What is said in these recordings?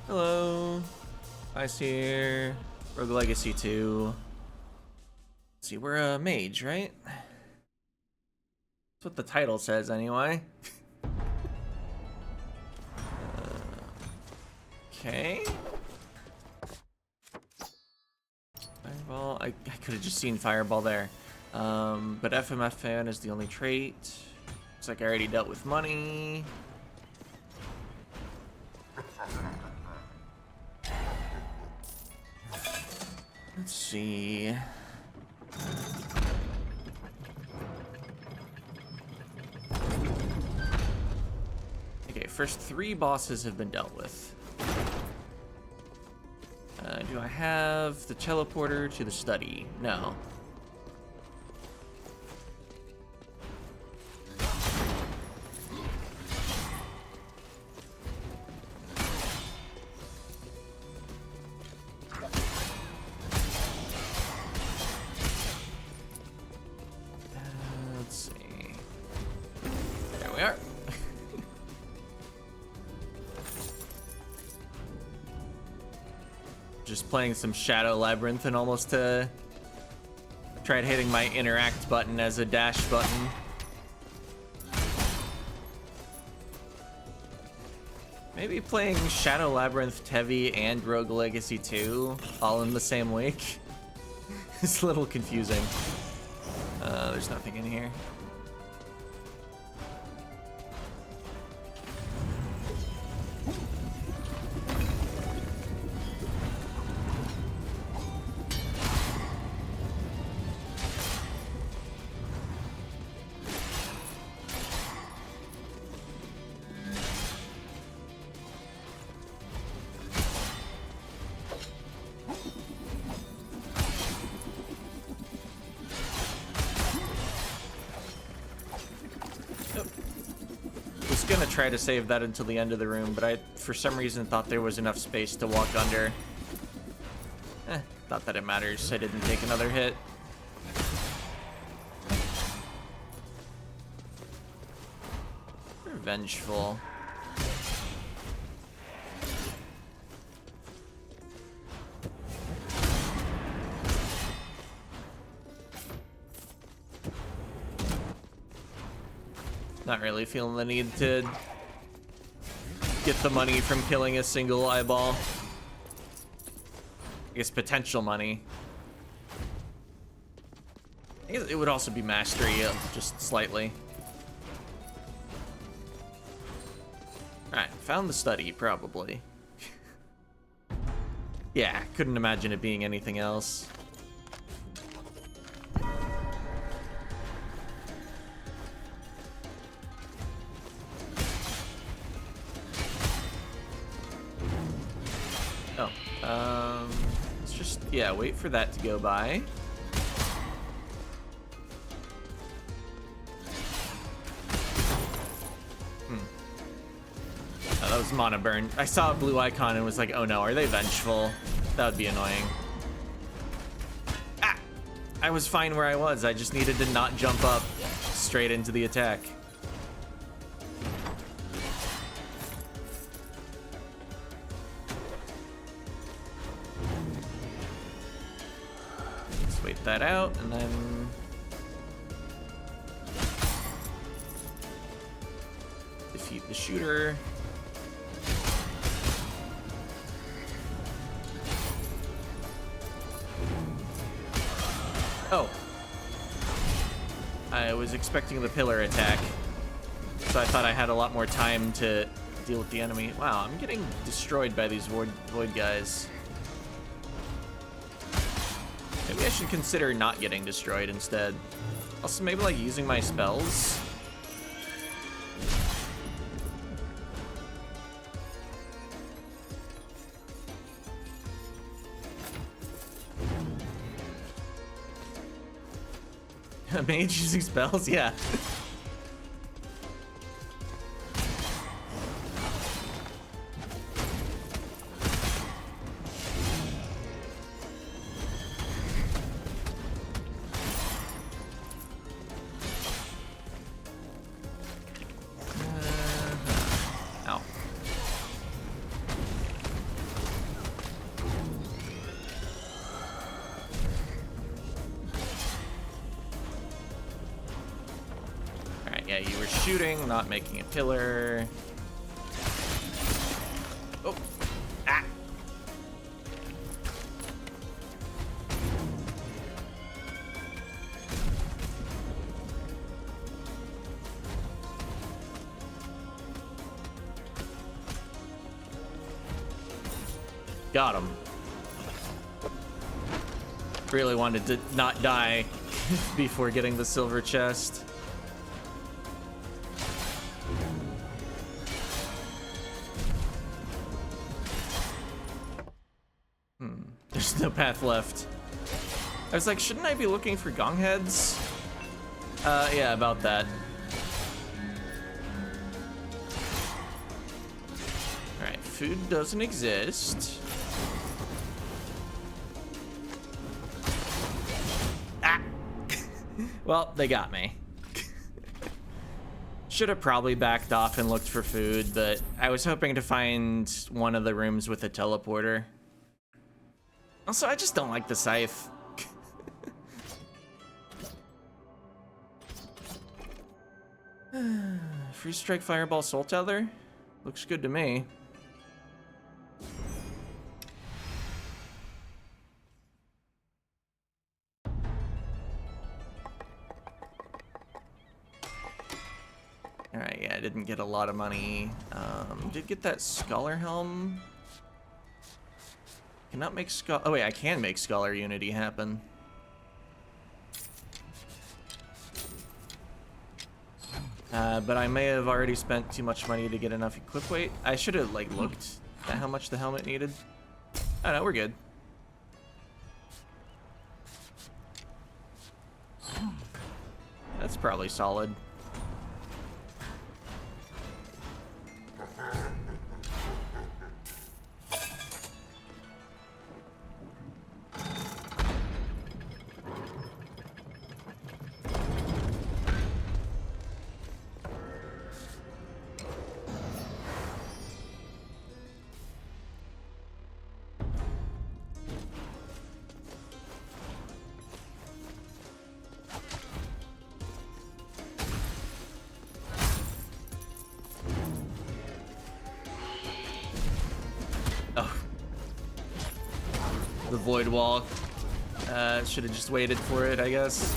Hello. Ice here. Rogue Legacy 2. Let's see, we're a mage, right? That's what the title says, anyway. Okay. Fireball. I could have just seen Fireball there. But FMF fan is the only trait. Looks like I already dealt with money. Let's see. Okay, first 3 bosses have been dealt with. Do I have the teleporter to the study? No. Let's see. There we are. Just playing some Shadow Labyrinth and almost tried hitting my interact button as a dash button. Maybe playing Shadow Labyrinth, Tevi, and Rogue Legacy 2 all in the same week. It's a little confusing. There's nothing in here. Try to save that until the end of the room, but I, for some reason, thought there was enough space to walk under. Not that it matters. I didn't take another hit. Revengeful. Not really feeling the need to get the money from killing a single eyeball. I guess potential money. I guess it would also be mastery, just slightly. Alright, found the study, probably. Yeah, couldn't imagine it being anything else. Let's just, yeah, wait for that to go by. Oh, that was Mana Burn. I saw a blue icon and was like, oh no, are they vengeful? That would be annoying. Ah! I was fine where I was. I just needed to not jump up straight into the attack. That out, and then defeat the shooter. Oh, I was expecting the pillar attack, so I thought I had a lot more time to deal with the enemy. Wow, I'm getting destroyed by these void guys. Maybe I should consider not getting destroyed instead. Also, maybe like using my spells. Mage using spells? Yeah. Yeah, you were shooting, not making a pillar. Oh. Ah. Got him. Really wanted to not die before getting the silver chest. There's no path left. I was like, shouldn't I be looking for gong heads? Yeah, about that. Alright, food doesn't exist. Ah! Well, they got me. Should have probably backed off and looked for food, but I was hoping to find one of the rooms with a teleporter. Also, I just don't like the scythe. Freeze strike, fireball, soul tether. Looks good to me. Alright, yeah, I didn't get a lot of money. Did get that scholar helm. Cannot make oh wait, I can make scholar unity happen. But I may have already spent too much money to get enough equip weight. I should have like looked at how much the helmet needed. Oh no, we're good. That's probably solid. Void wall. Should have just waited for it, I guess.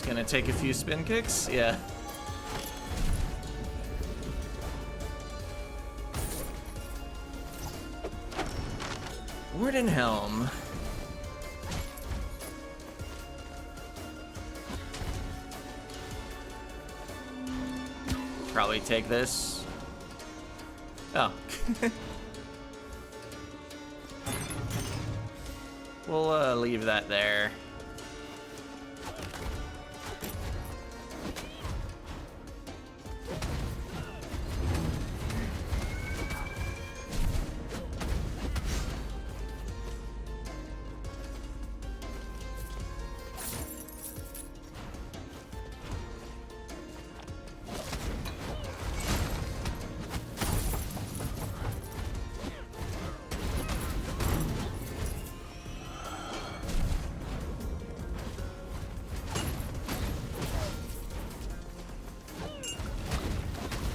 Gonna take a few spin kicks? Yeah. Warden Helm. Probably take this. Oh. We'll leave that there.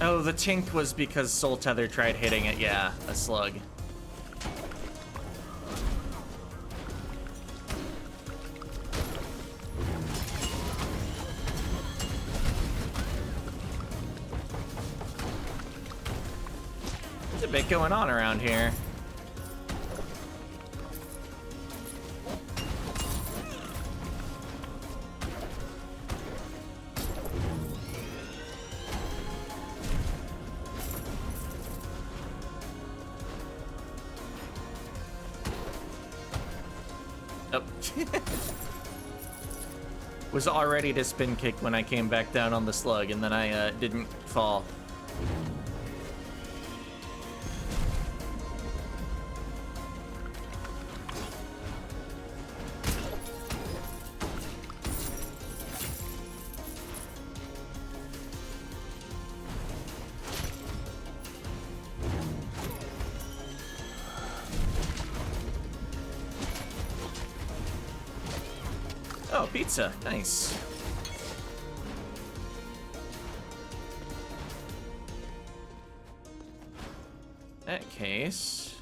Oh, the tink was because Soul Tether tried hitting it. Yeah, a slug. There's a bit going on around here. Was all ready to spin kick when I came back down on the slug, and then I didn't fall. Oh, pizza. Nice. In that case,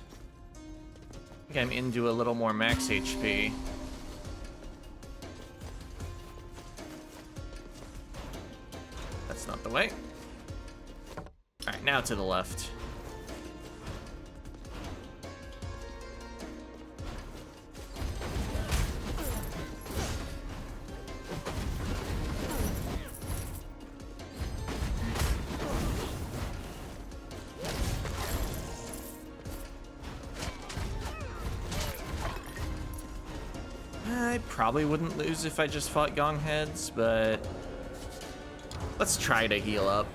I think I'm into a little more max HP. That's not the way. Alright, now to the left. I probably wouldn't lose if I just fought Gong Heads, but let's try to heal up.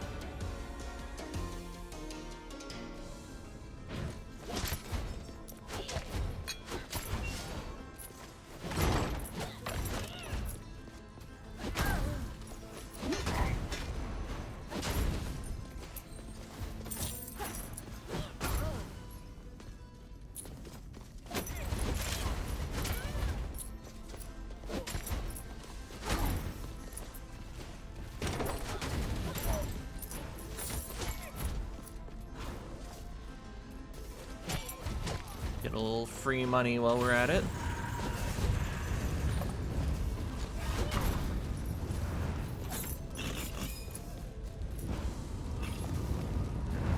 Get a little free money while we're at it.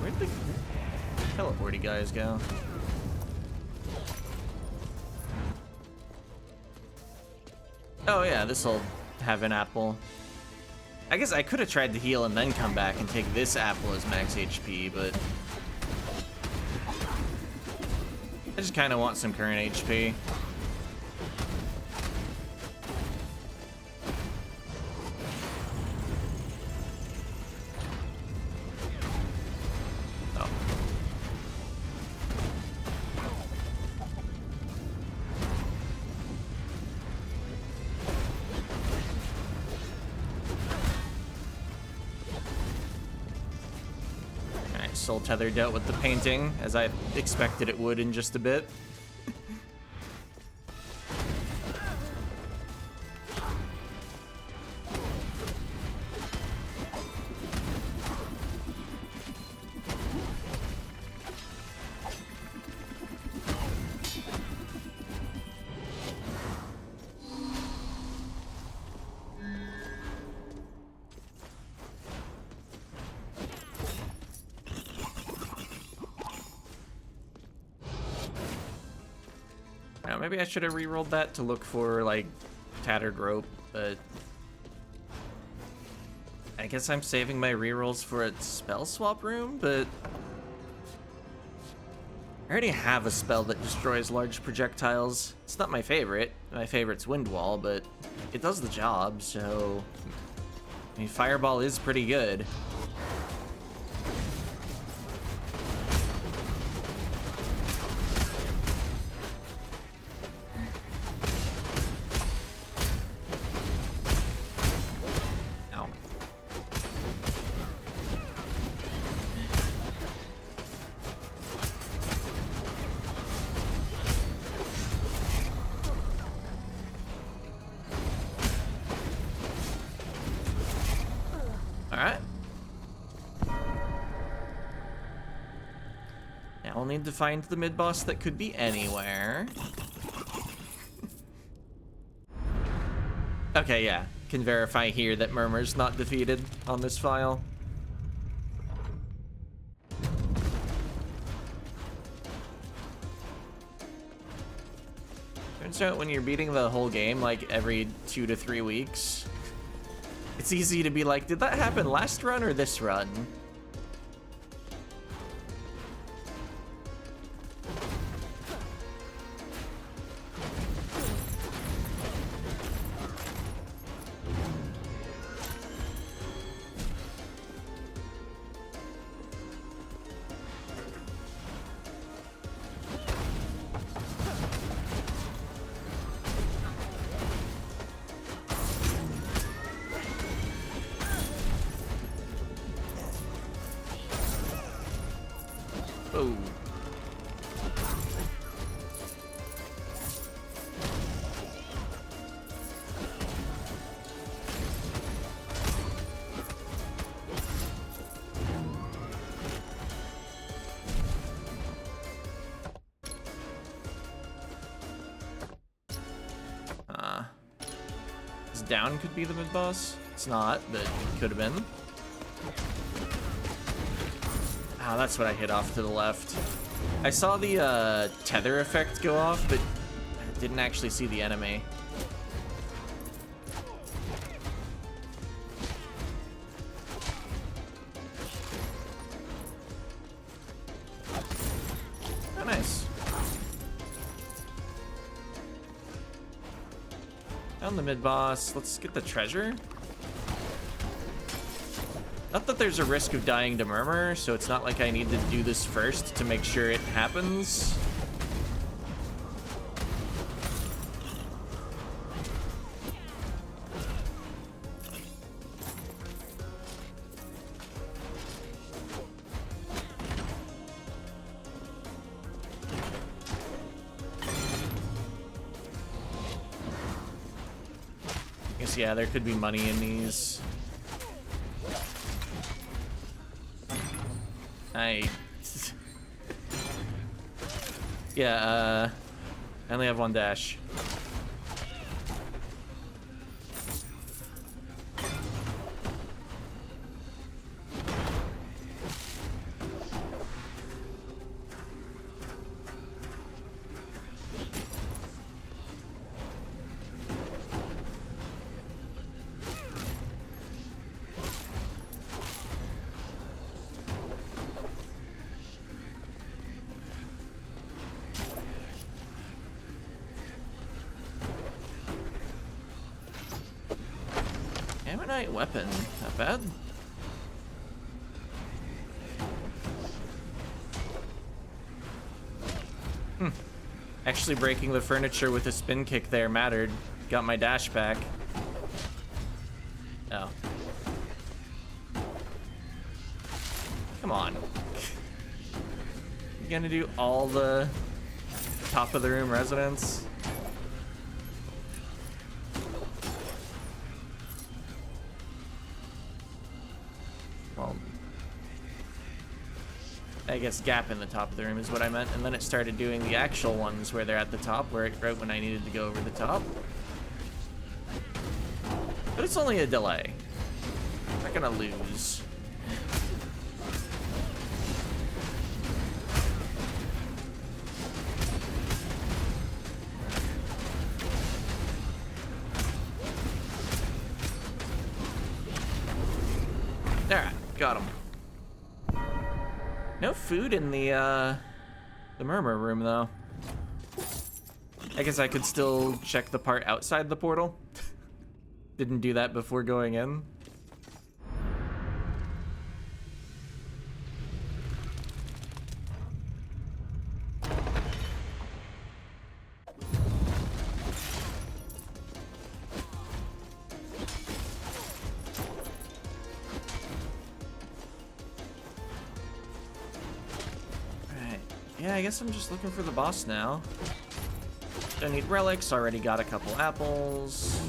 Where'd the teleporty guys go? Oh yeah, this'll have an apple. I guess I could have tried to heal and then come back and take this apple as max HP, but I just kind of want some current HP. Oh. Alright, Soul Tether dealt with the painting, as I expected it would in just a bit. Now, maybe I should have re-rolled that to look for, like, Tattered Rope, but I guess I'm saving my re-rolls for a spell swap room, but I already have a spell that destroys large projectiles. It's not my favorite. My favorite's Wind Wall, but it does the job, so I mean, Fireball is pretty good. Alright. Now I'll need to find the mid-boss that could be anywhere. Okay, yeah. Can verify here that Murmur's not defeated on this file. Turns out when you're beating the whole game, like, every 2 to 3 weeks, it's easy to be like, did that happen last run or this run? Whoa. This down could be the mid-boss. It's not, but it could have been. Oh, that's what I hit off to the left. I saw the tether effect go off, but I didn't actually see the enemy. Oh, nice. Down the mid-boss. Let's get the treasure. Not that there's a risk of dying to Murmur, so it's not like I need to do this first to make sure it happens. I guess, yeah, there could be money in these. Yeah, I only have one dash. Ammonite weapon, not bad. Actually breaking the furniture with a spin kick there mattered. Got my dash back. Oh. Come on. You gonna do all the top of the room residents? Well, I guess gap in the top of the room is what I meant, and then it started doing the actual ones where they're at the top, right when I needed to go over the top. But it's only a delay. I'm not gonna lose. Alright, got him. No food in the Murmur room, though. I guess I could still check the part outside the portal. Didn't do that before going in. Yeah, I guess I'm just looking for the boss now. Don't need relics, already got a couple apples.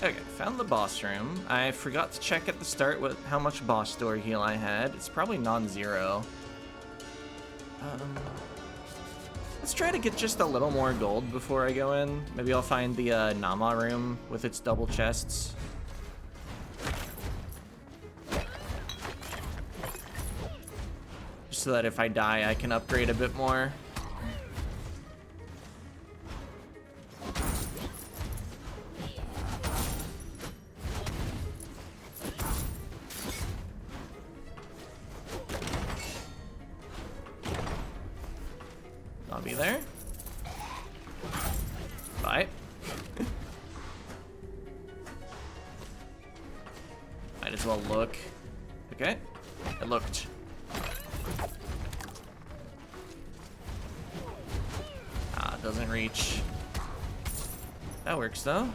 Okay, found the boss room. I forgot to check at the start how much boss door heal I had. It's probably non-zero. Let's try to get just a little more gold before I go in. Maybe I'll find the Nama room with its double chests. Just so that if I die, I can upgrade a bit more. Zombie there. Bye. Might as well look. Okay, it looked. Ah, doesn't reach. That works though.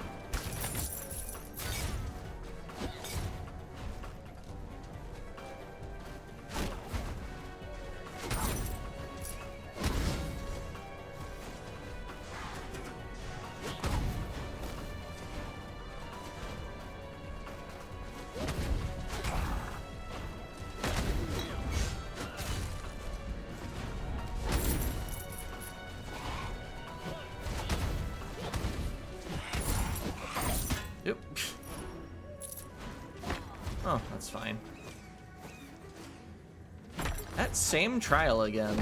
Yep. Oh, that's fine. That same trial again.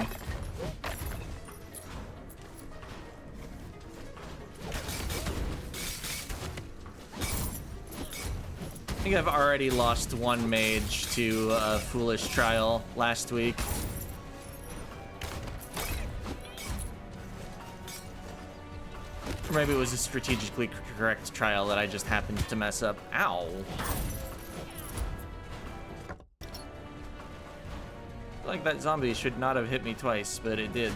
I think I've already lost one mage to a foolish trial last week. Or maybe it was a strategically correct trial that I just happened to mess up. Ow. I feel like that zombie should not have hit me twice, but it did.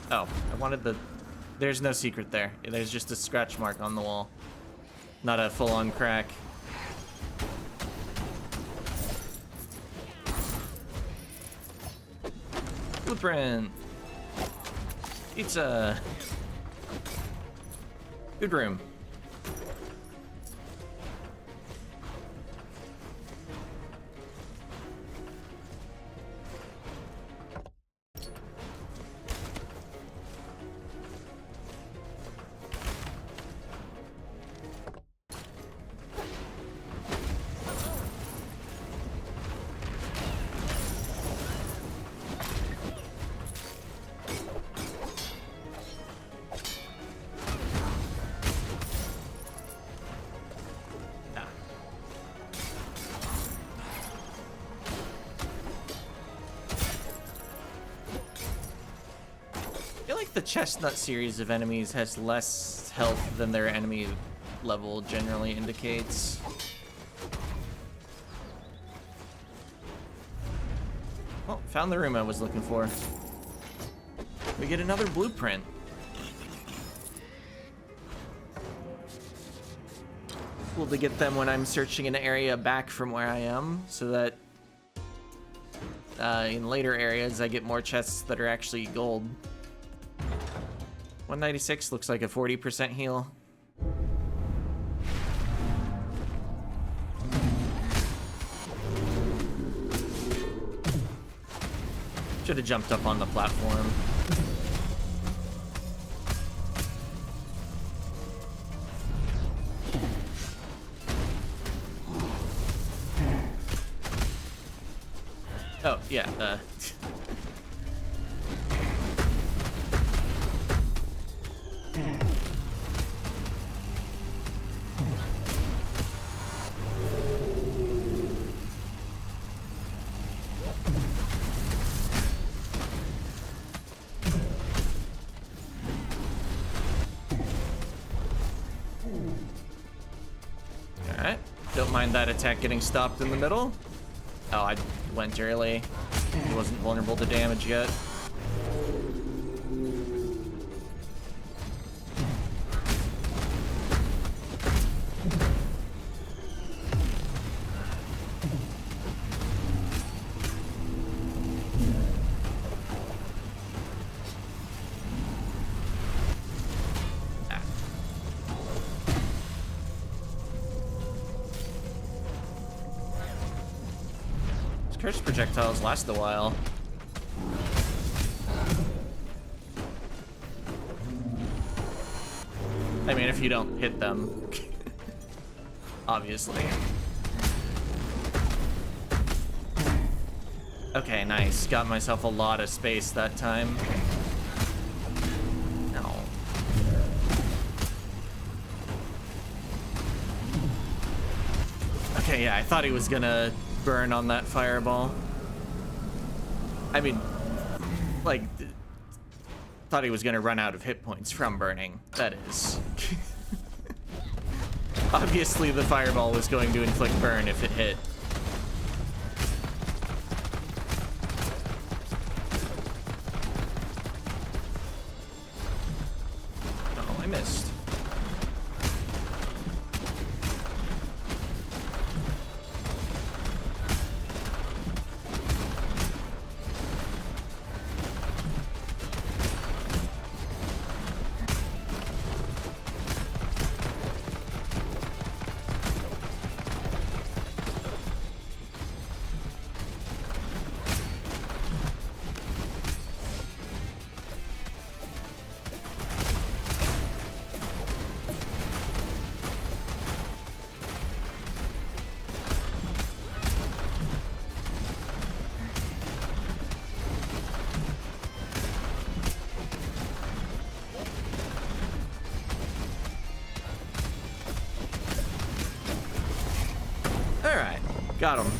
Oh, I wanted the... There's no secret there. There's just a scratch mark on the wall. Not a full-on crack. Blueprint. Pizza. Good room. The chestnut series of enemies has less health than their enemy level generally indicates. Oh, found the room I was looking for. We get another blueprint. Cool to get them when I'm searching an area back from where I am, so that in later areas I get more chests that are actually gold. 196 looks like a 40% heal. Should have jumped up on the platform. Oh, yeah, Alright, don't mind that attack getting stopped in the middle. Oh, I went early. He wasn't vulnerable to damage yet. Curse projectiles last a while. I mean, if you don't hit them. Obviously. Okay, nice. Got myself a lot of space that time. No. Okay, yeah, I thought he was gonna burn on that fireball. I mean, like, thought he was gonna run out of hit points from burning, that is. Obviously the fireball was going to inflict burn if it hit. Oh, I missed. Got him.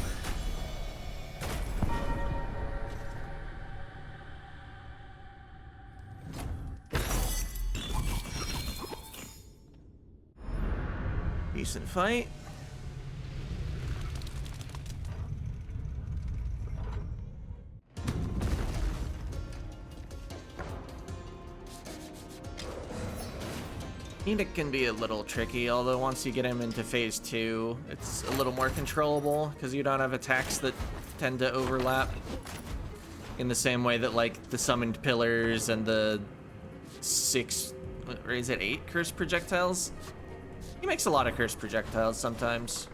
Decent fight. Enoch can be a little tricky, although once you get him into phase 2, it's a little more controllable because you don't have attacks that tend to overlap in the same way that, like, the summoned pillars and the 6, or is it 8 curse projectiles? He makes a lot of curse projectiles sometimes.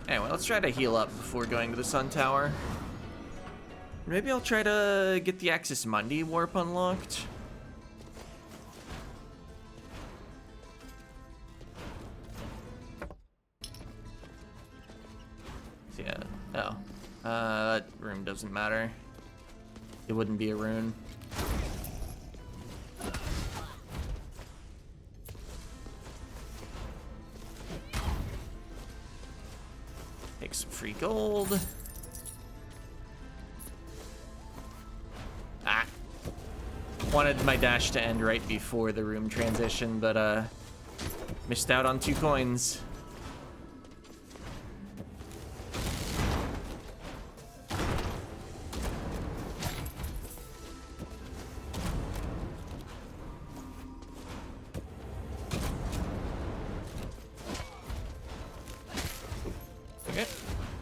Anyway, let's try to heal up before going to the Sun Tower. Maybe I'll try to get the Axis Mundi warp unlocked. Yeah. Oh. That room doesn't matter. It wouldn't be a rune. Take some free gold. Ah. Wanted my dash to end right before the room transition, but missed out on 2 coins.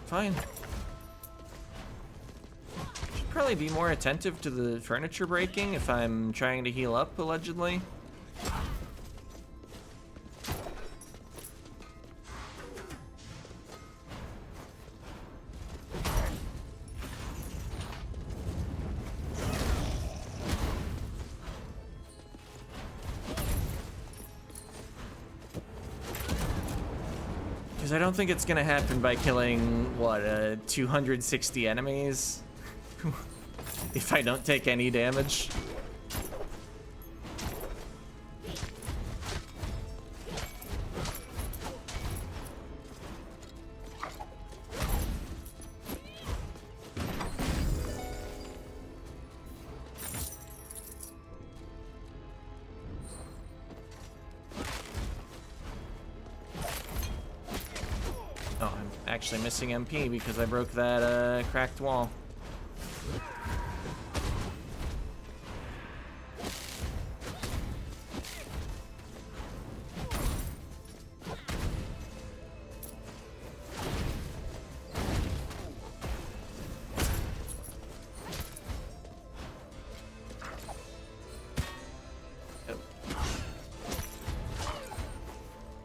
Fine. Should probably be more attentive to the furniture breaking if I'm trying to heal up, allegedly. I don't think it's gonna happen by killing, what, 260 enemies? If I don't take any damage. Oh, I'm actually missing MP because I broke that cracked wall.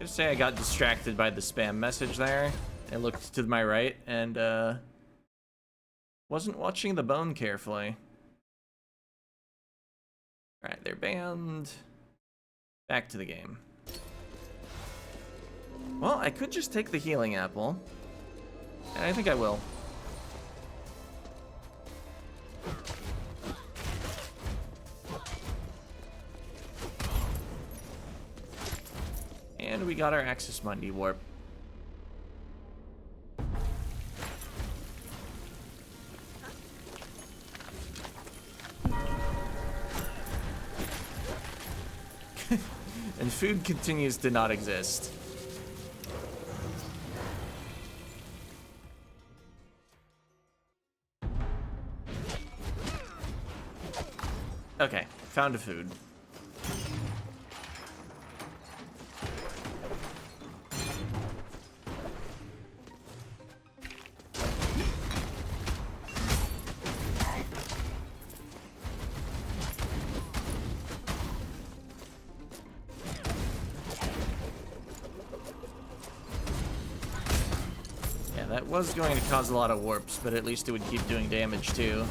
Say I got distracted by the spam message there. I looked to my right and wasn't watching the bone carefully. Alright, they're banned. Back to the game. Well, I could just take the healing apple. And I think I will. And we got our Axis Mundi warp. And food continues to not exist. Okay, found a food. That was going to cause a lot of warps, but at least it would keep doing damage too.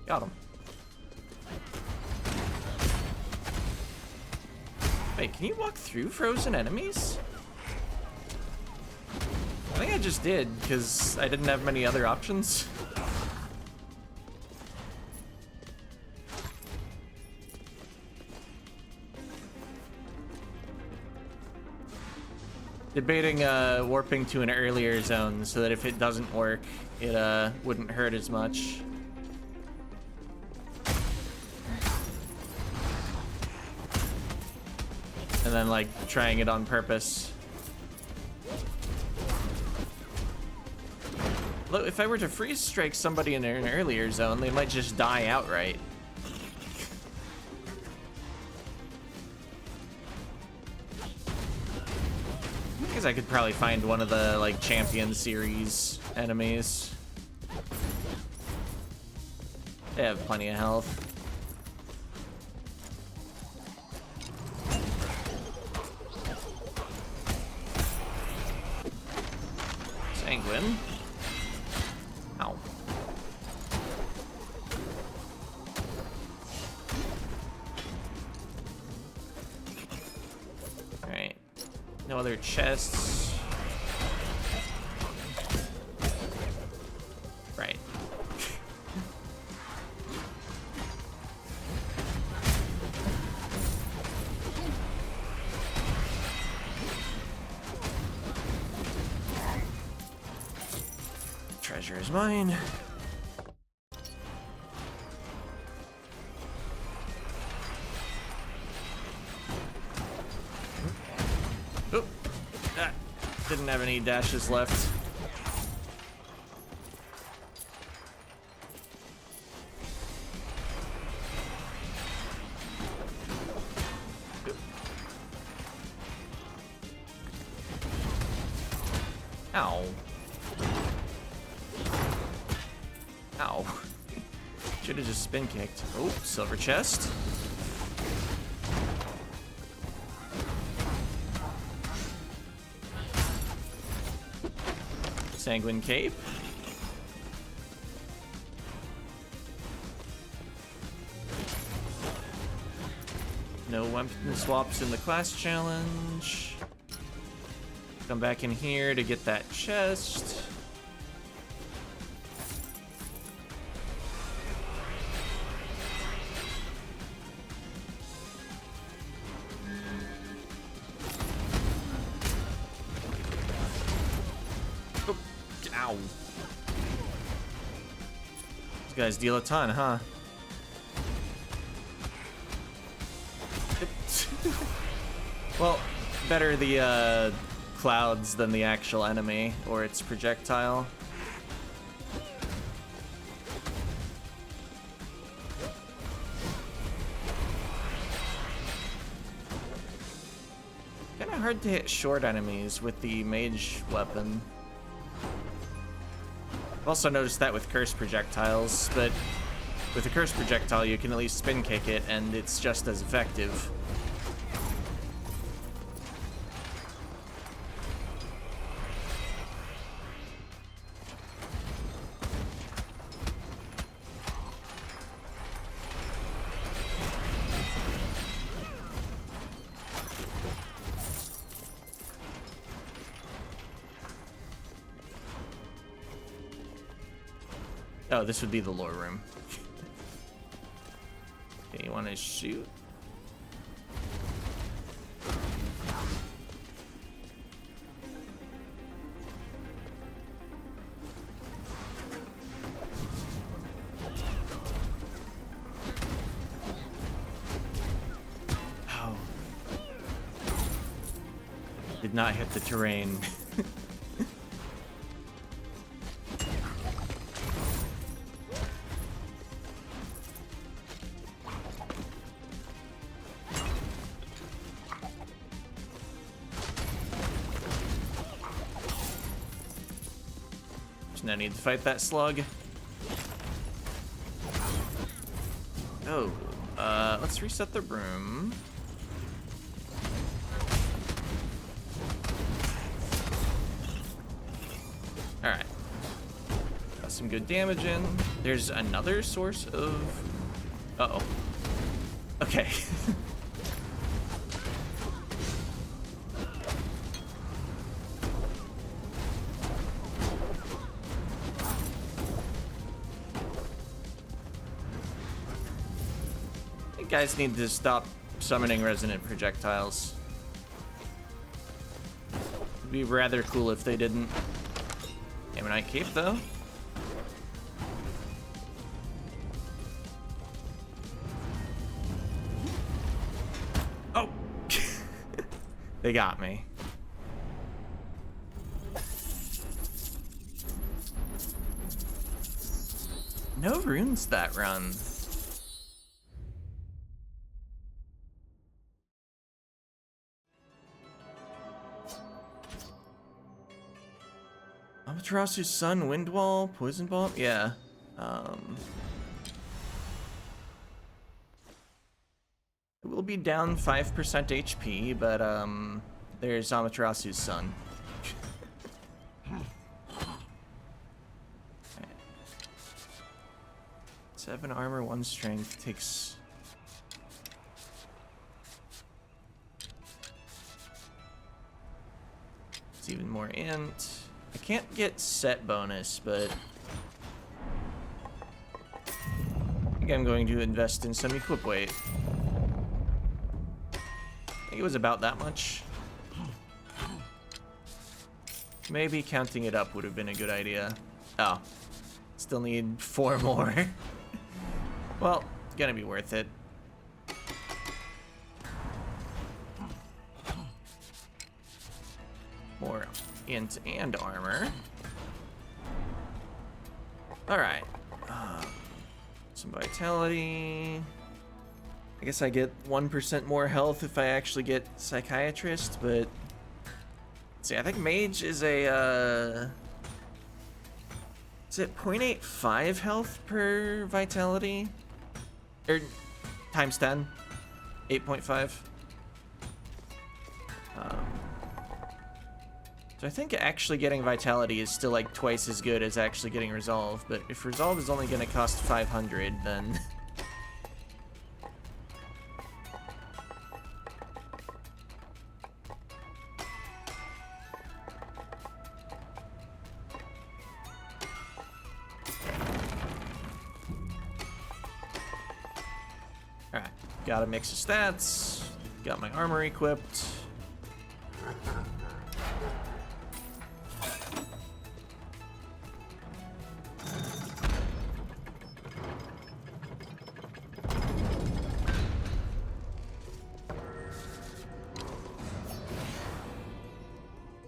Got him. Wait, can you walk through frozen enemies? I think I just did, because I didn't have many other options. Debating warping to an earlier zone so that if it doesn't work, it wouldn't hurt as much. And then like trying it on purpose. Look, if I were to freeze strike somebody in an earlier zone, they might just die outright. I guess I could probably find one of the like champion series enemies. They have plenty of health. Sanguine. Ow. Alright. No other chests. Right. Treasure is mine. Oh, didn't have any dashes left. Ow. Ow. Should have just spin kicked. Oh, silver chest. Sanguine cape. No weapon swaps in the class challenge. Come back in here to get that chest. Ow. These guys deal a ton, huh? Well, better the clouds than the actual enemy or its projectile. Kinda hard to hit short enemies with the mage weapon. I've also noticed that with cursed projectiles, but with a cursed projectile you can at least spin kick it and it's just as effective. Oh, this would be the lore room. Okay, you want to shoot? Oh. Did not hit the terrain. No need to fight that slug. Oh, let's reset the room. All right, got some good damage in. There's another source of. Uh-oh. Okay. Guys need to stop summoning resonant projectiles. It'd be rather cool if they didn't. Ammonite Cape, though. Oh! They got me. No runes that run. Amaterasu's Sun, Wind Wall, Poison Bomb? Yeah. It will be down 5% HP, but there's Amaterasu's Sun. Okay. 7 armor, 1 strength, takes... It's even more int. I can't get set bonus, but I think I'm going to invest in some equip weight. I think it was about that much. Maybe counting it up would have been a good idea. Oh, still need 4 more. Well, gonna be worth it. More int and armor. Alright. Some vitality. I guess I get 1% more health if I actually get Psychiatrist, but... Let's see, I think Mage is a, Is it 0.85 health per vitality? Or times 10? 8.5? So I think actually getting Vitality is still like twice as good as actually getting Resolve, but if Resolve is only going to cost 500, then... Alright, got a mix of stats, got my armor equipped.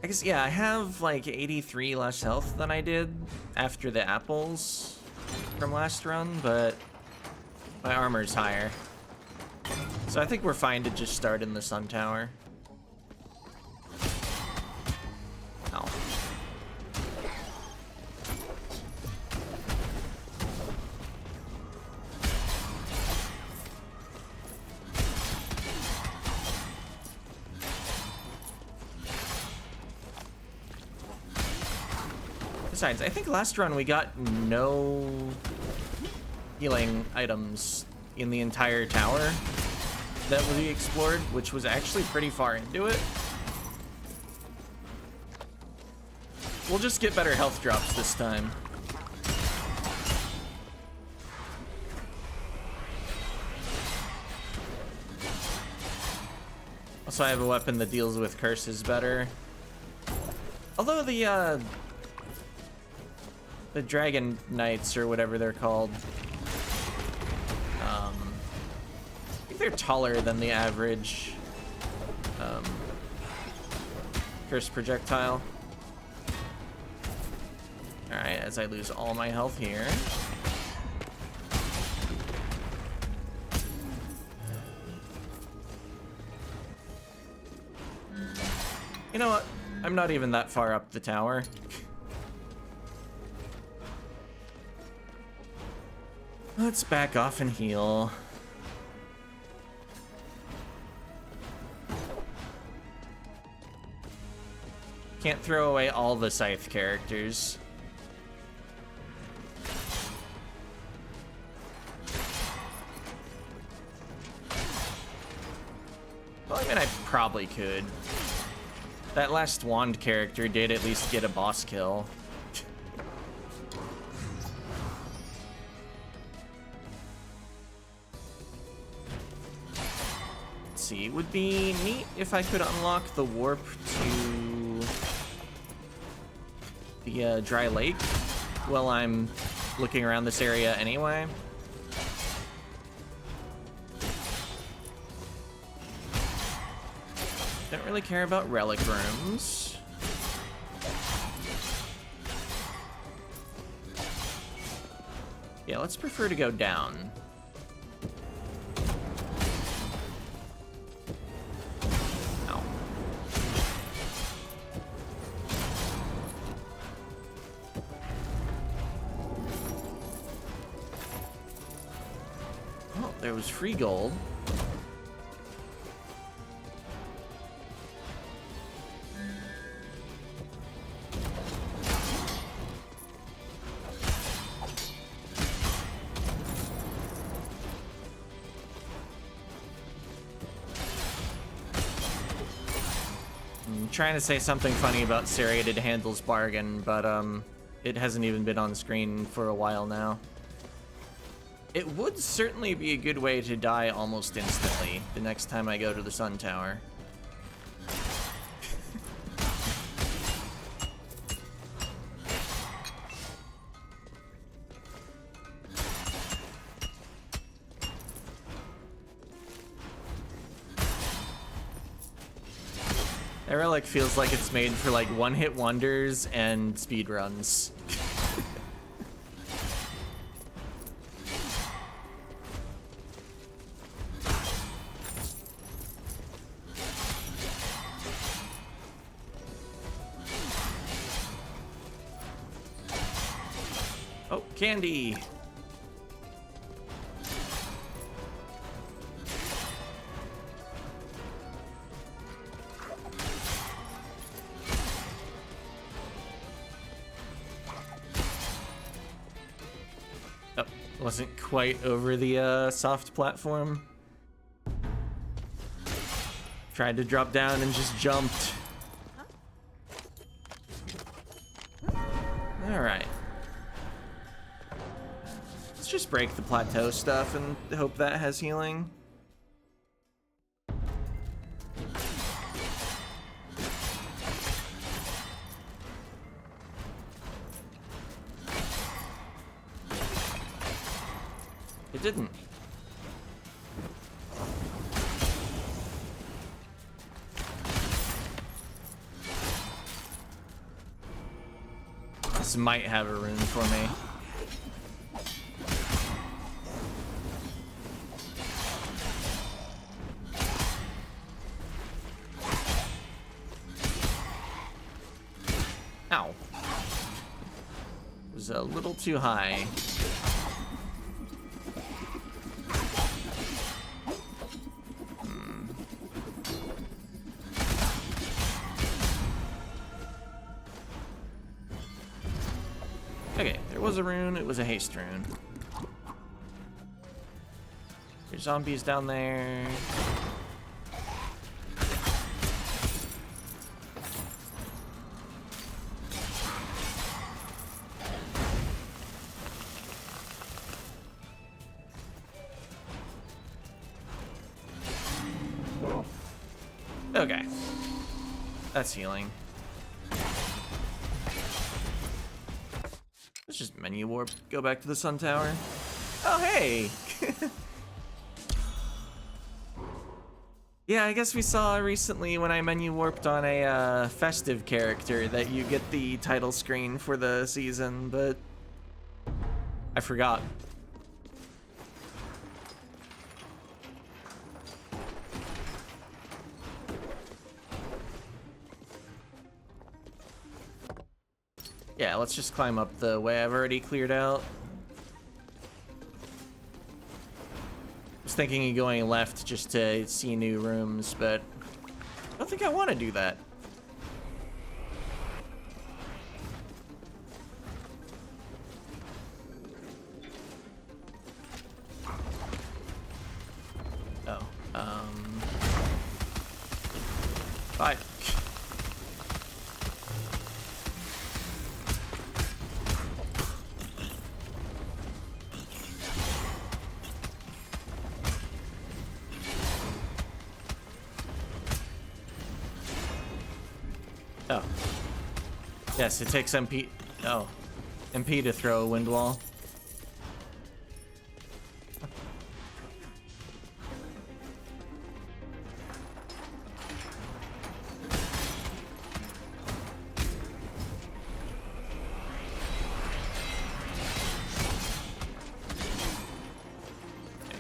I guess, yeah, I have like 83 less health than I did after the apples from last run, but my armor's higher. So I think we're fine to just start in the sun tower. Ow. Besides, I think last run we got no healing items in the entire tower that we explored, which was actually pretty far into it. We'll just get better health drops this time. Also, I have a weapon that deals with curses better. Although the Dragon Knights, or whatever they're called, I think they're taller than the average curse projectile. Alright, as I lose all my health here. You know what? I'm not even that far up the tower. Let's back off and heal. Can't throw away all the scythe characters. Well, I mean, I probably could. That last wand character did at least get a boss kill. See, it would be neat if I could unlock the warp to the dry lake while I'm looking around this area anyway. Don't really care about relic rooms. Yeah, let's prefer to go down. There was free gold. I'm trying to say something funny about serrated handles bargain, but it hasn't even been on screen for a while now. It would certainly be a good way to die almost instantly the next time I go to the Sun Tower. That relic feels like it's made for like one-hit wonders and speedruns. Oh, candy! Oh, wasn't quite over the soft platform. Tried to drop down and just jumped. Alright. Let's just break the plateau stuff and hope that has healing. It didn't. This might have a rune for me. Ow. It was a little too high. Okay, there was a rune. It was a haste rune. There's zombies down there. Okay. That's healing. Let's just menu warp, go back to the sun tower. Oh, hey! Yeah, I guess we saw recently when I menu warped on a festive character that you get the title screen for the season, but I forgot. Yeah, let's just climb up the way I've already cleared out. I was thinking of going left just to see new rooms, but I don't think I want to do that. Oh, bye. Oh. Yes, it takes MP. Oh. MP to throw a wind wall.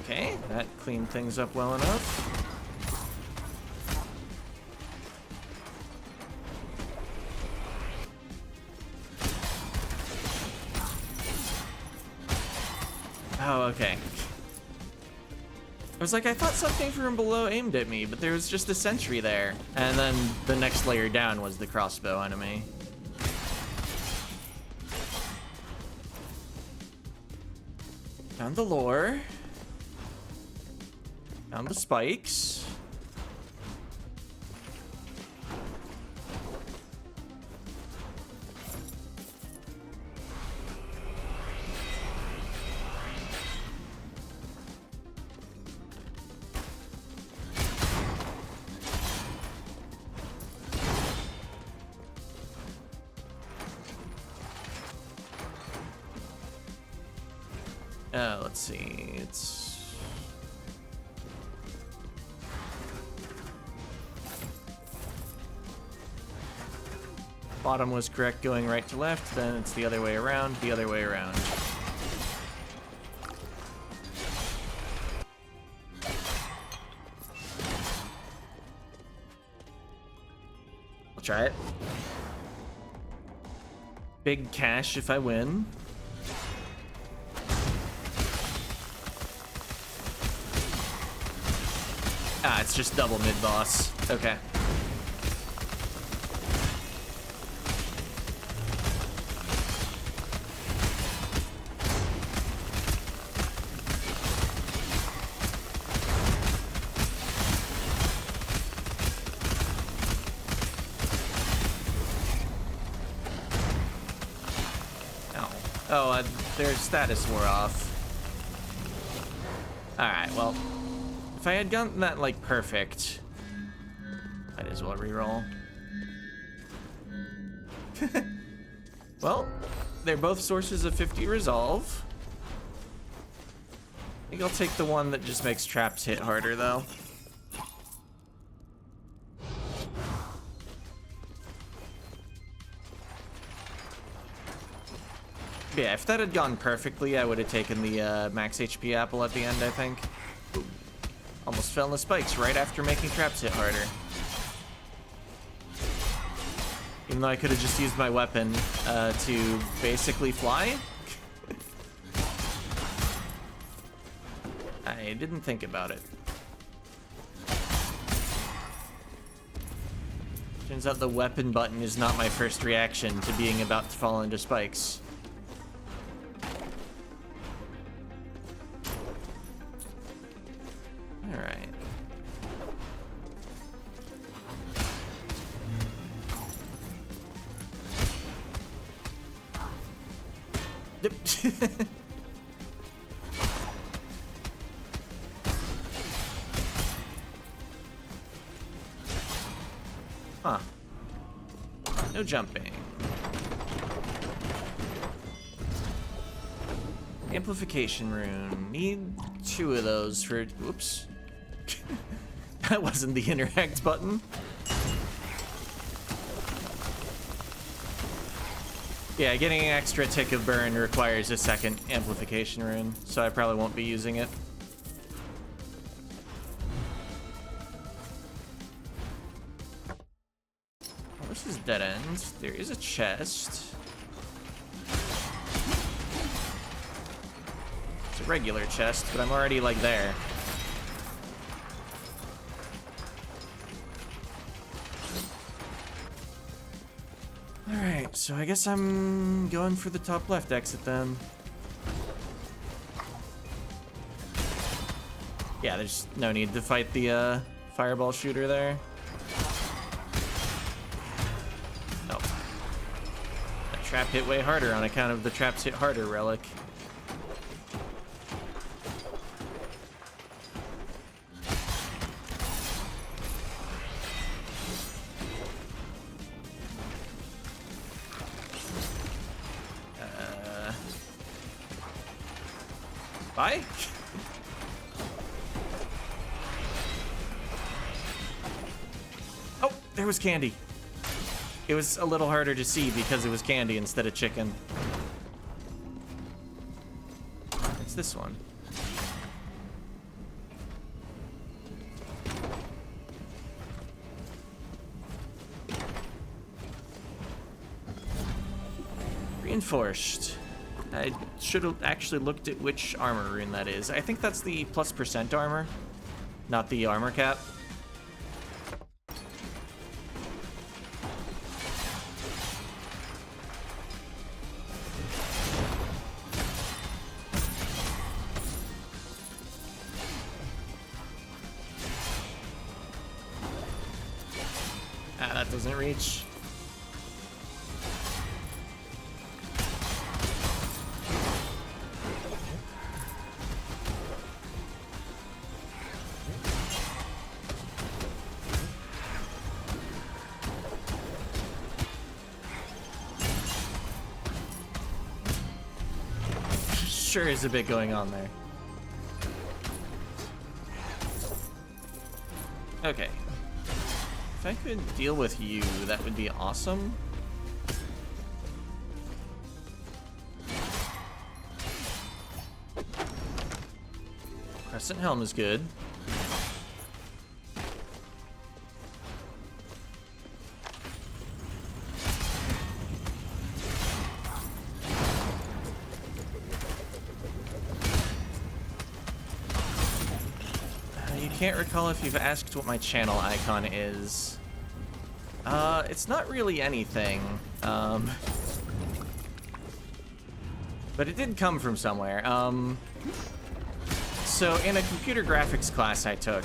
Okay, that cleaned things up well enough. Oh, okay. I was like, I thought something from below aimed at me, but there was just a sentry there. And then the next layer down was the crossbow enemy. Found the lore. Found the spikes. Let's see, it's... Bottom was correct going right to left, then it's the other way around, the other way around. I'll try it. Big cash if I win. Ah, it's just double mid-boss. Okay. Oh, their status wore off. Alright, well... If I had gotten that, like, perfect, might as well reroll. Well, they're both sources of 50 resolve. I think I'll take the one that just makes traps hit harder, though. Yeah, if that had gone perfectly, I would have taken the max HP apple at the end, I think. Ooh. Almost fell in the spikes right after making traps hit harder. Even though I could have just used my weapon to basically fly. I didn't think about it. Turns out the weapon button is not my first reaction to being about to fall into spikes. Alright. Yep. Huh. No jumping. Amplification rune. Need 2 of those for... Whoops. That wasn't the interact button. Yeah, getting an extra tick of burn requires a second amplification rune, so I probably won't be using it. Well, this is dead end. There is a chest. It's a regular chest, but I'm already, like, there. Alright, so I guess I'm going for the top left exit then. Yeah, there's no need to fight the fireball shooter there. Nope. That trap hit way harder on account of the traps hit harder relic. Bye? Oh, there was candy. It was a little harder to see because it was candy instead of chicken. It's this one. Reinforced. I should have actually looked at which armor rune that is. I think that's the +% armor, not the armor cap. Ah, that doesn't reach. Sure is a bit going on there. Okay. If I could deal with you, that would be awesome. Crescent Helm is good. Can't recall if you've asked what my channel icon is. It's not really anything. But it did come from somewhere. So in a computer graphics class I took,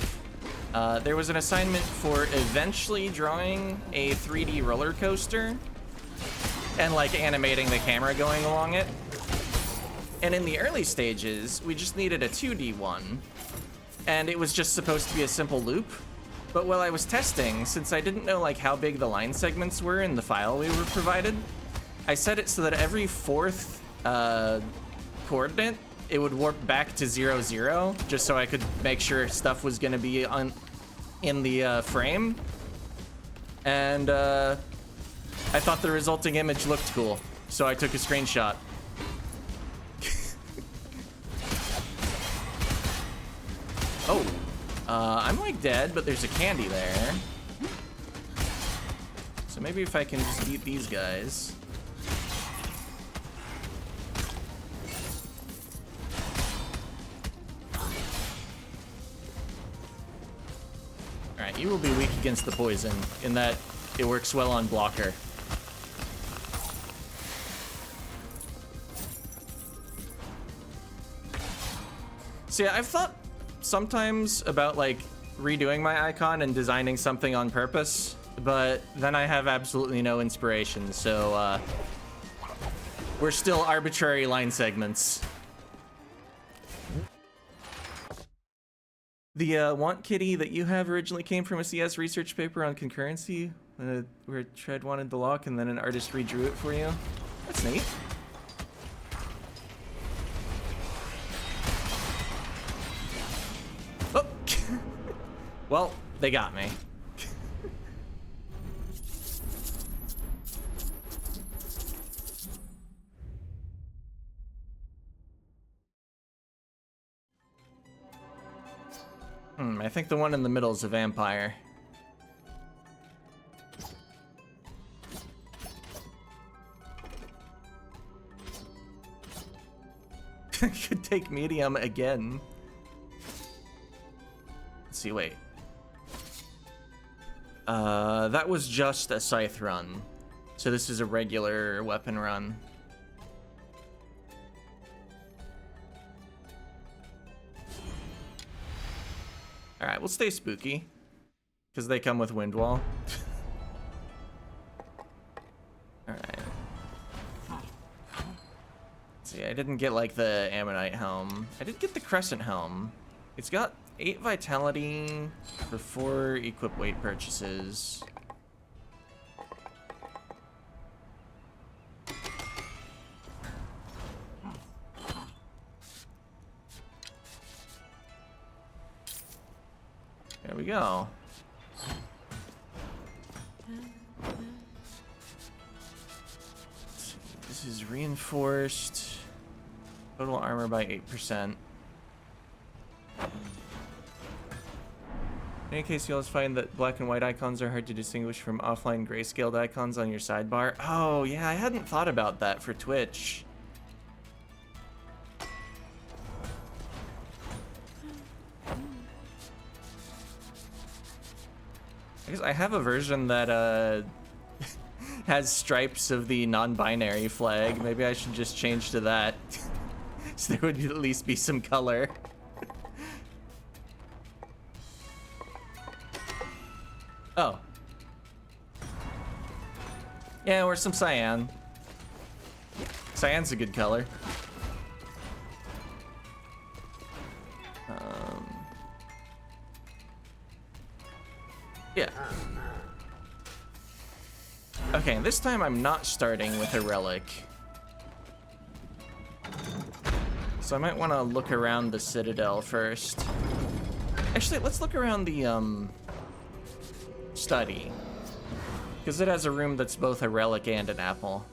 there was an assignment for eventually drawing a 3D roller coaster and like animating the camera going along it. And in the early stages, we just needed a 2D one. And it was just supposed to be a simple loop. But while I was testing, since I didn't know like how big the line segments were in the file we were provided, I set it so that every 4th coordinate, it would warp back to 0, 0, just so I could make sure stuff was gonna be in the frame. And I thought the resulting image looked cool, so I took a screenshot. Oh, I'm like dead, but there's a candy there. So maybe if I can just eat these guys. Alright, you will be weak against the poison, in that it works well on blocker. So yeah, I've thought sometimes about like redoing my icon and designing something on purpose, but then I have absolutely no inspiration, so we're still arbitrary line segments. The want kitty that you have originally came from a CS research paper on concurrency, where Tread wanted the lock and then an artist redrew it for you. That's neat. Oh! Well, they got me. I think the one in the middle is a vampire. Could take medium again. Let's see, wait. That was just a scythe run. So this is a regular weapon run. Alright, we'll stay spooky. Because they come with wind wall. Alright. See, I didn't get like the Ammonite helm. I did get the Crescent helm. It's got 8 vitality for 4 equip weight purchases. There we go. This is reinforced. Total armor by 8%. In any case, you always find that black and white icons are hard to distinguish from offline grayscaled icons on your sidebar. Oh, yeah, I hadn't thought about that for Twitch. I guess I have a version that has stripes of the non-binary flag. Maybe I should just change to that. So there would at least be some color. Oh. Yeah, or some cyan. Cyan's a good color. Yeah. Okay, this time I'm not starting with a relic. So I might want to look around the Citadel first. Actually, let's look around the, study. Because it has a room that's both a relic and an apple.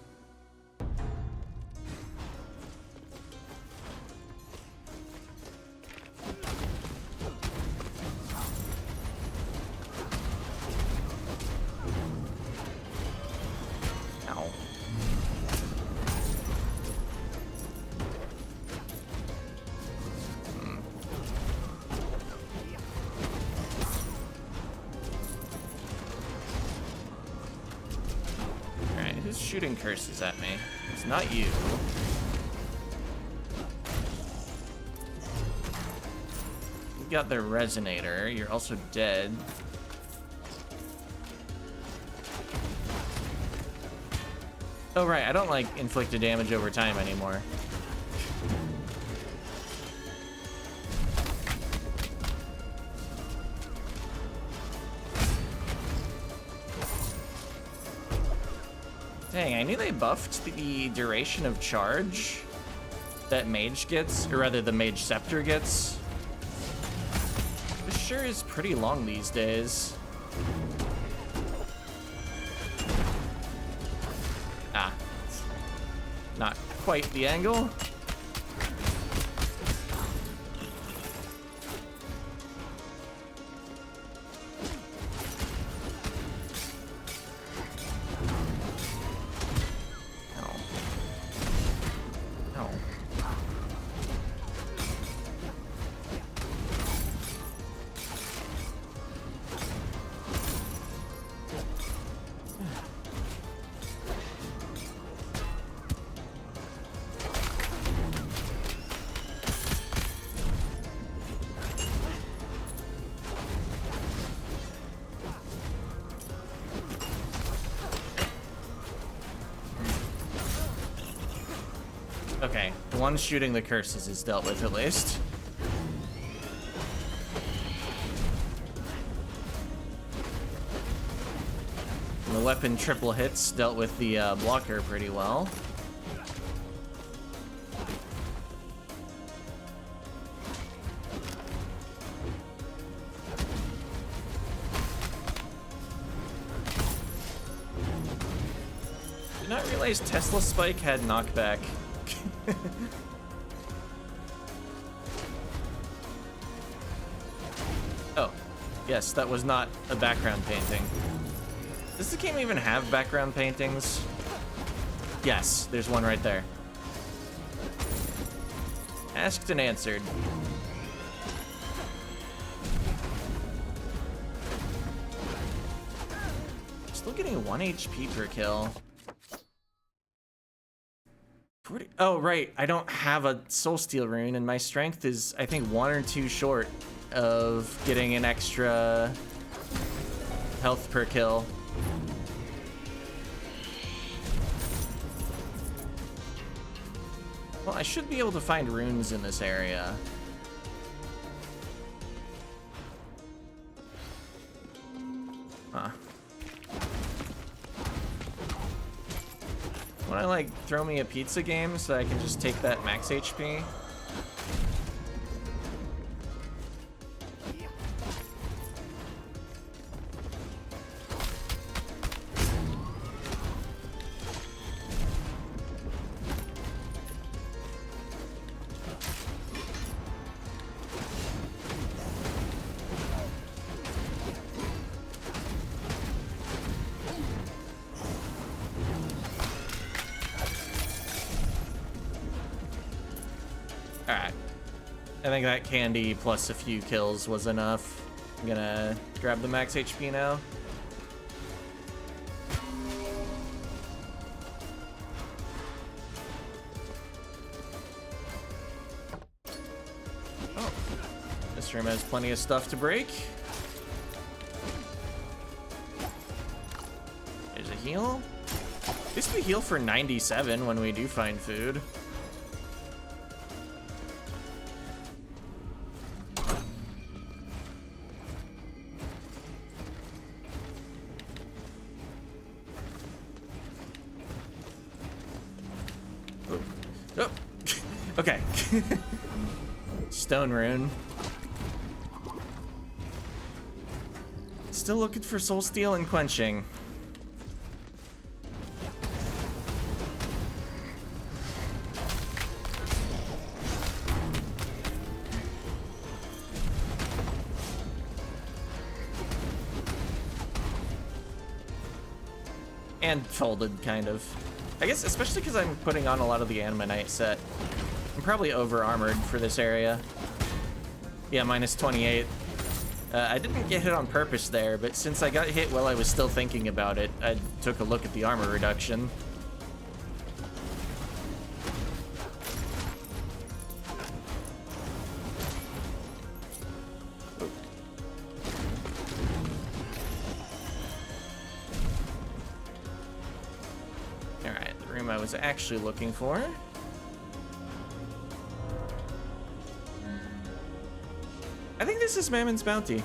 Shooting curses at me. It's not you. You got the resonator. You're also dead. Oh right, I don't like inflicted damage over time anymore. Dang, I knew they buffed the duration of charge that Mage gets, or rather the Mage Scepter gets. This sure is pretty long these days. Ah. Not quite the angle. Okay, the one shooting the curses is dealt with at least. And the weapon triple hits dealt with the blocker pretty well. Did not realize Tesla Spike had knockback. Oh, yes, that was not a background painting. Does the game even have background paintings? Yes, there's one right there. Asked and answered. Still getting 1 HP per kill. Oh, right. I don't have a Soul Steel rune, and my strength is, I think, 1 or 2 short of getting an extra health per kill. Well, I should be able to find runes in this area. Huh. Wanna, like, throw me a pizza game so I can just take that max HP? Alright. I think that candy plus a few kills was enough. I'm gonna grab the max HP now. Oh. This room has plenty of stuff to break. There's a heal. At least we heal for 97 when we do find food. Oh. Okay. Stone rune. Still looking for soul steel and quenching. And folded, kind of. I guess, especially because I'm putting on a lot of the Animanite set. I'm probably over-armored for this area. Yeah, minus 28. I didn't get hit on purpose there, but since I got hit while I was still thinking about it, I took a look at the armor reduction. I was actually looking for. I think this is Mammon's Bounty.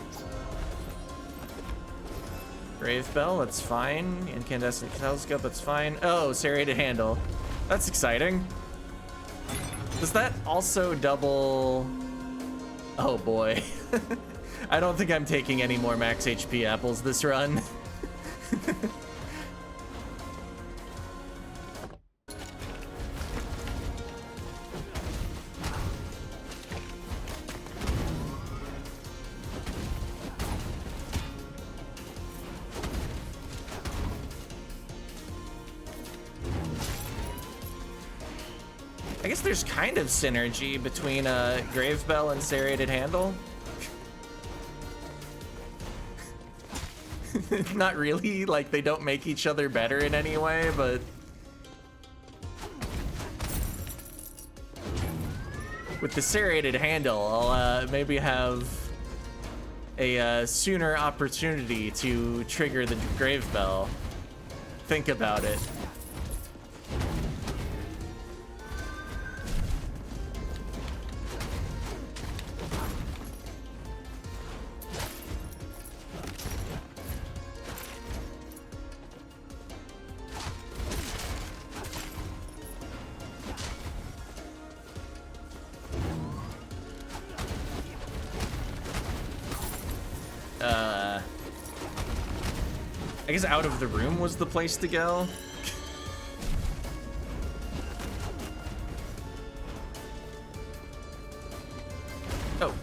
Grave Bell, that's fine. Incandescent Telescope, that's fine. Oh, serrated handle. That's exciting. Does that also double... Oh boy. I don't think I'm taking any more max HP apples this run. I guess there's kind of synergy between Grave Bell and Serrated Handle. Not really, like they don't make each other better in any way, but... With the Serrated Handle, I'll maybe have a sooner opportunity to trigger the Grave Bell. Think about it. I guess out of the room was the place to go. Oh.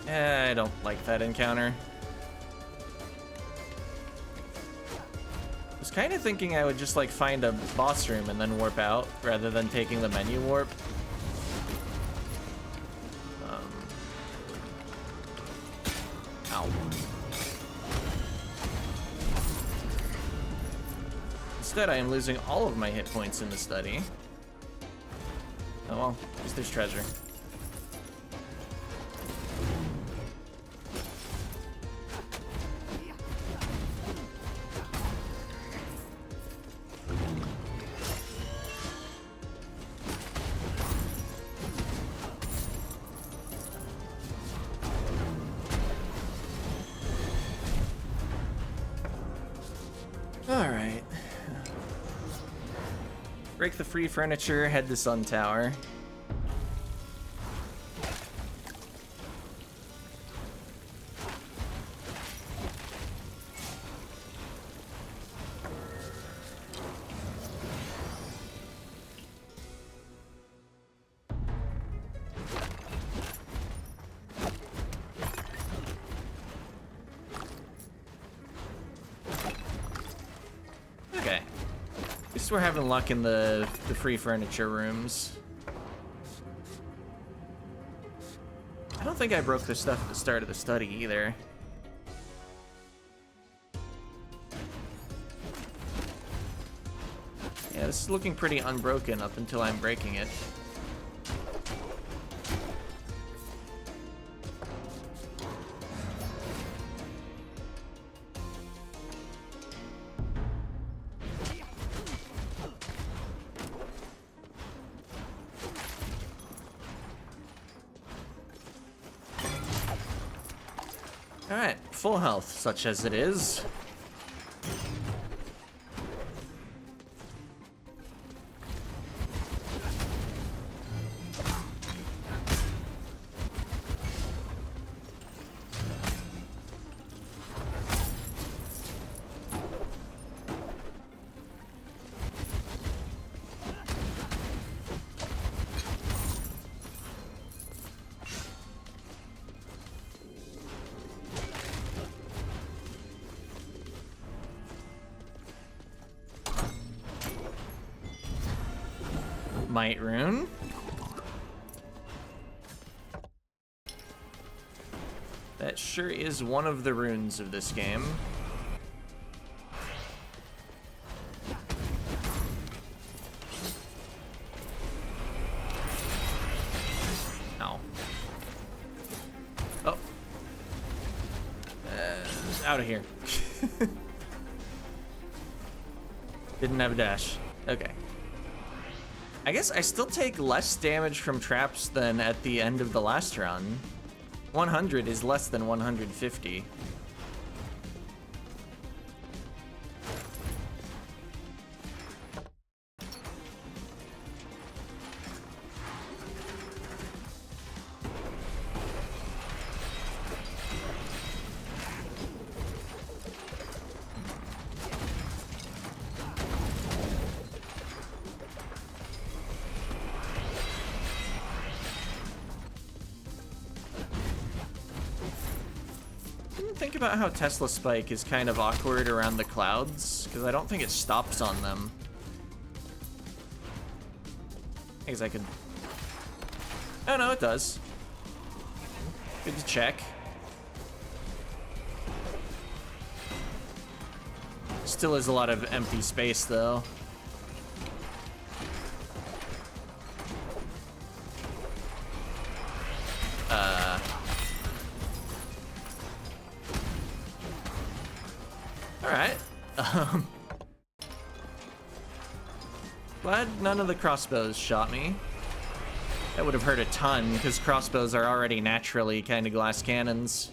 I don't like that encounter. I was kind of thinking I would just like find a boss room and then warp out rather than taking the menu warp. Ow. Instead, I am losing all of my hit points in the study. Oh well, at least there's treasure. Alright. Break the free furniture, head to Sun Tower. We're having luck in the free furniture rooms. I don't think I broke the stuff at the start of the study either. Yeah, this is looking pretty unbroken up until I'm breaking it. Alright, full health, such as it is. Might rune. That sure is one of the runes of this game. Ow. Oh. Out of here. Didn't have a dash. Okay. I guess I still take less damage from traps than at the end of the last run. 100 is less than 150. Think about how Tesla Spike is kind of awkward around the clouds, because I don't think it stops on them. I guess I could... Oh no, it does. Good to check. Still is a lot of empty space though. Alright. Glad none of the crossbows shot me. That would have hurt a ton, because crossbows are already naturally kind of glass cannons.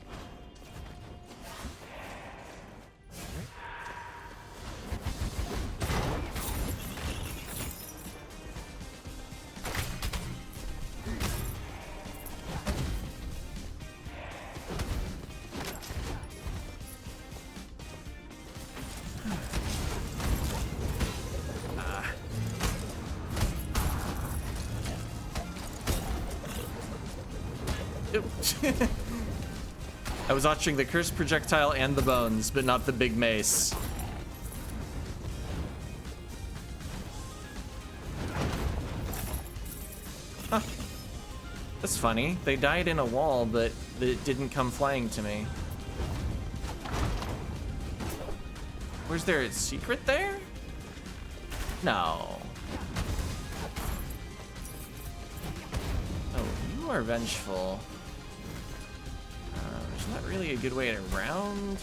I was watching the cursed projectile and the bones, but not the big mace. Huh. That's funny. They died in a wall, but it didn't come flying to me. Where's there a secret there? No. Oh, you are vengeful. There's not really a good way around.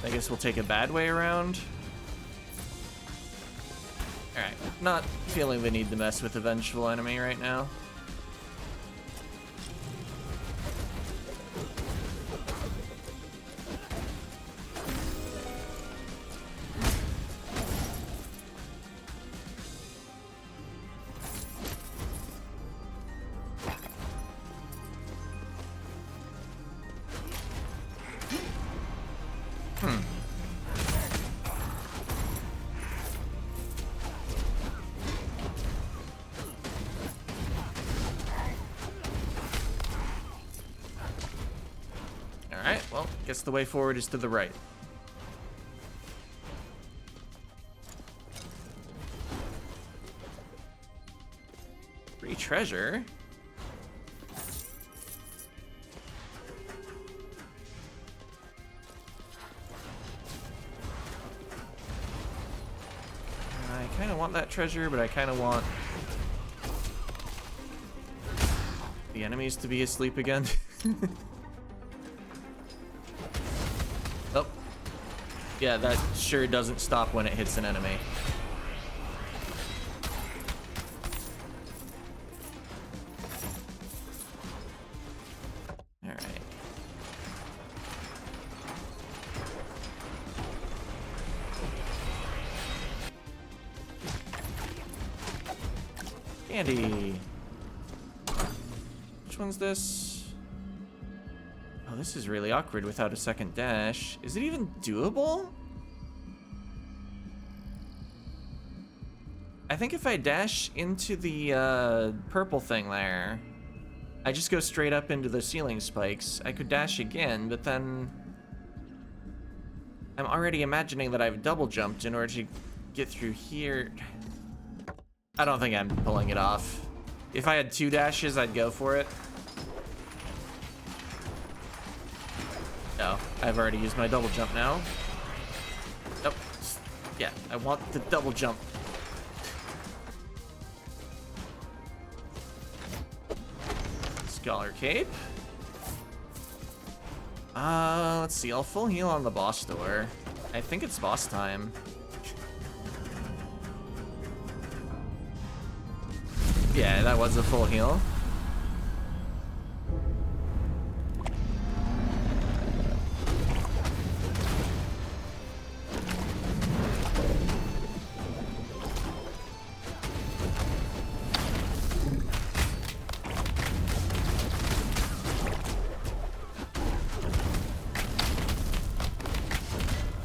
I guess we'll take a bad way around. Alright, not feeling the need to mess with a vengeful enemy right now. Guess the way forward is to the right. Free treasure? I kind of want that treasure, but I kind of want the enemies to be asleep again. Oh, yeah, that sure doesn't stop when it hits an enemy. All right. Candy. Which one's this? Oh, this is really awkward without a second dash. Is it even doable? I think if I dash into the purple thing there, I just go straight up into the ceiling spikes. I could dash again, but then I'm already imagining that I've double jumped in order to get through here. I don't think I'm pulling it off. If I had 2 dashes, I'd go for it. No, I've already used my double jump now. Nope. Yeah, I want the double jump. Scholar Cape. Let's see. I'll full heal on the boss door. I think it's boss time. Yeah, that was a full heal.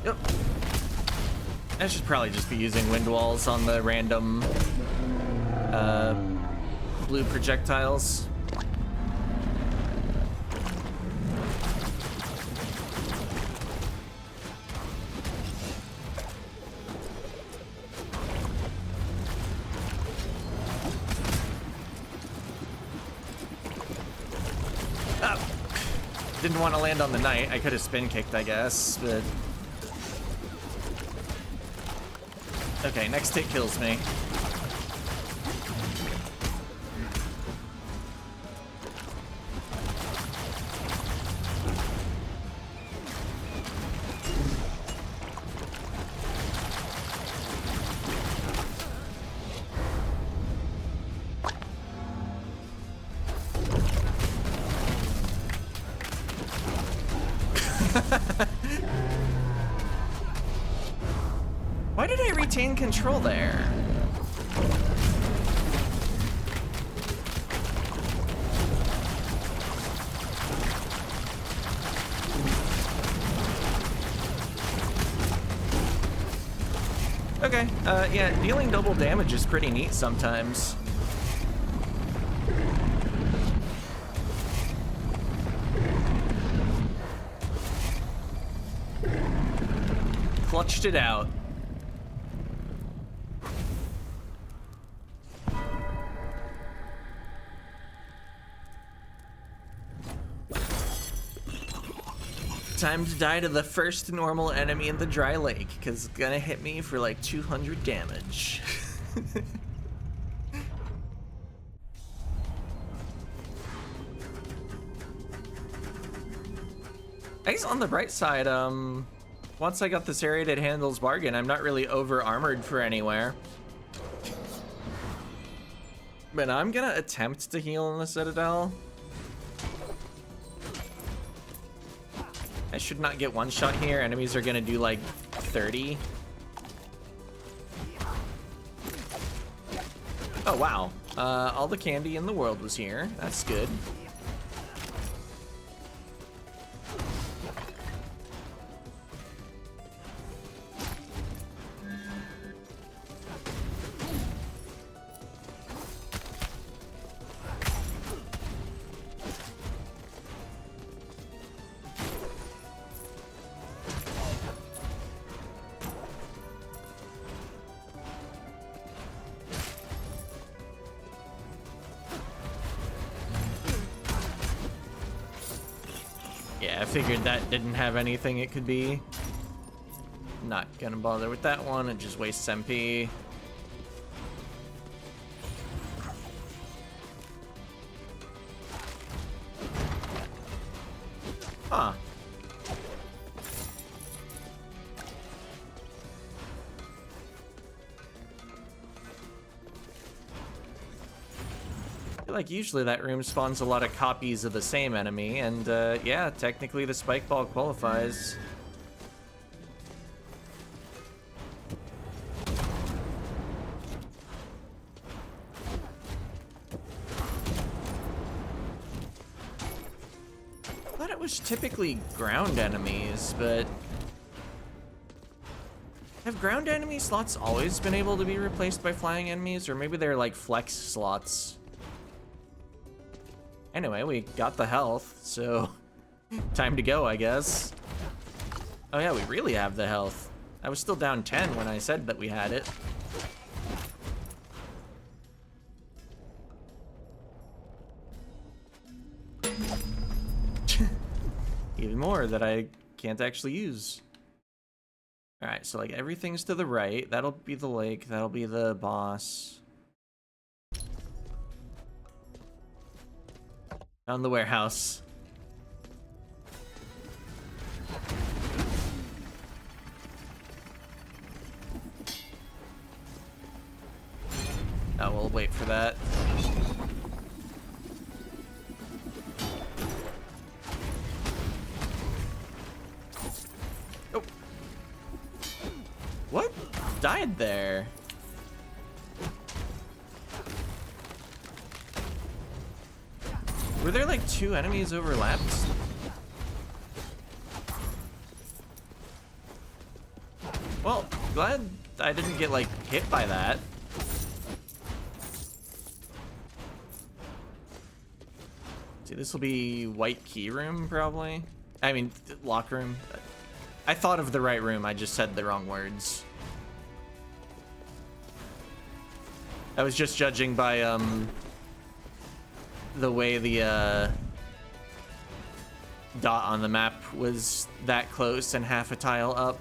Yep. I should probably just be using wind walls on the random blue projectiles. Didn't want to land on the knight. I could have spin kicked, I guess, but... Okay, next hit kills me. Why did I retain control there? Okay, yeah, dealing double damage is pretty neat sometimes. clutched it out. Time to die to the first normal enemy in the dry lake, because it's gonna hit me for like 200 damage. I guess on the bright side, once I got the serrated handles bargain, I'm not really over armored for anywhere. But I'm gonna attempt to heal in the Citadel. I should not get one shot here. Enemies are gonna do like 30. Oh wow, all the candy in the world was here. That's good. Yeah, I figured that didn't have anything it could be. Not gonna bother with that one, it just wastes MP. Huh. Like usually that room spawns a lot of copies of the same enemy, and yeah, technically the spike ball qualifies. I thought it was typically ground enemies, but have ground enemy slots always been able to be replaced by flying enemies, or maybe they're like flex slots? Anyway, we got the health, so time to go, I guess. Oh yeah, we really have the health. I was still down 10 when I said that we had it. Even more that I can't actually use. All right, so like everything's to the right. That'll be the lake, that'll be the boss. Found the warehouse. Oh, we'll wait for that. Oh. What? Died there? Were there like 2 enemies overlapped? Well, glad I didn't get like hit by that. See, this will be white key room probably. I mean, lock room. I thought of the right room, I just said the wrong words. I was just judging by the way the dot on the map was that close and half a tile up.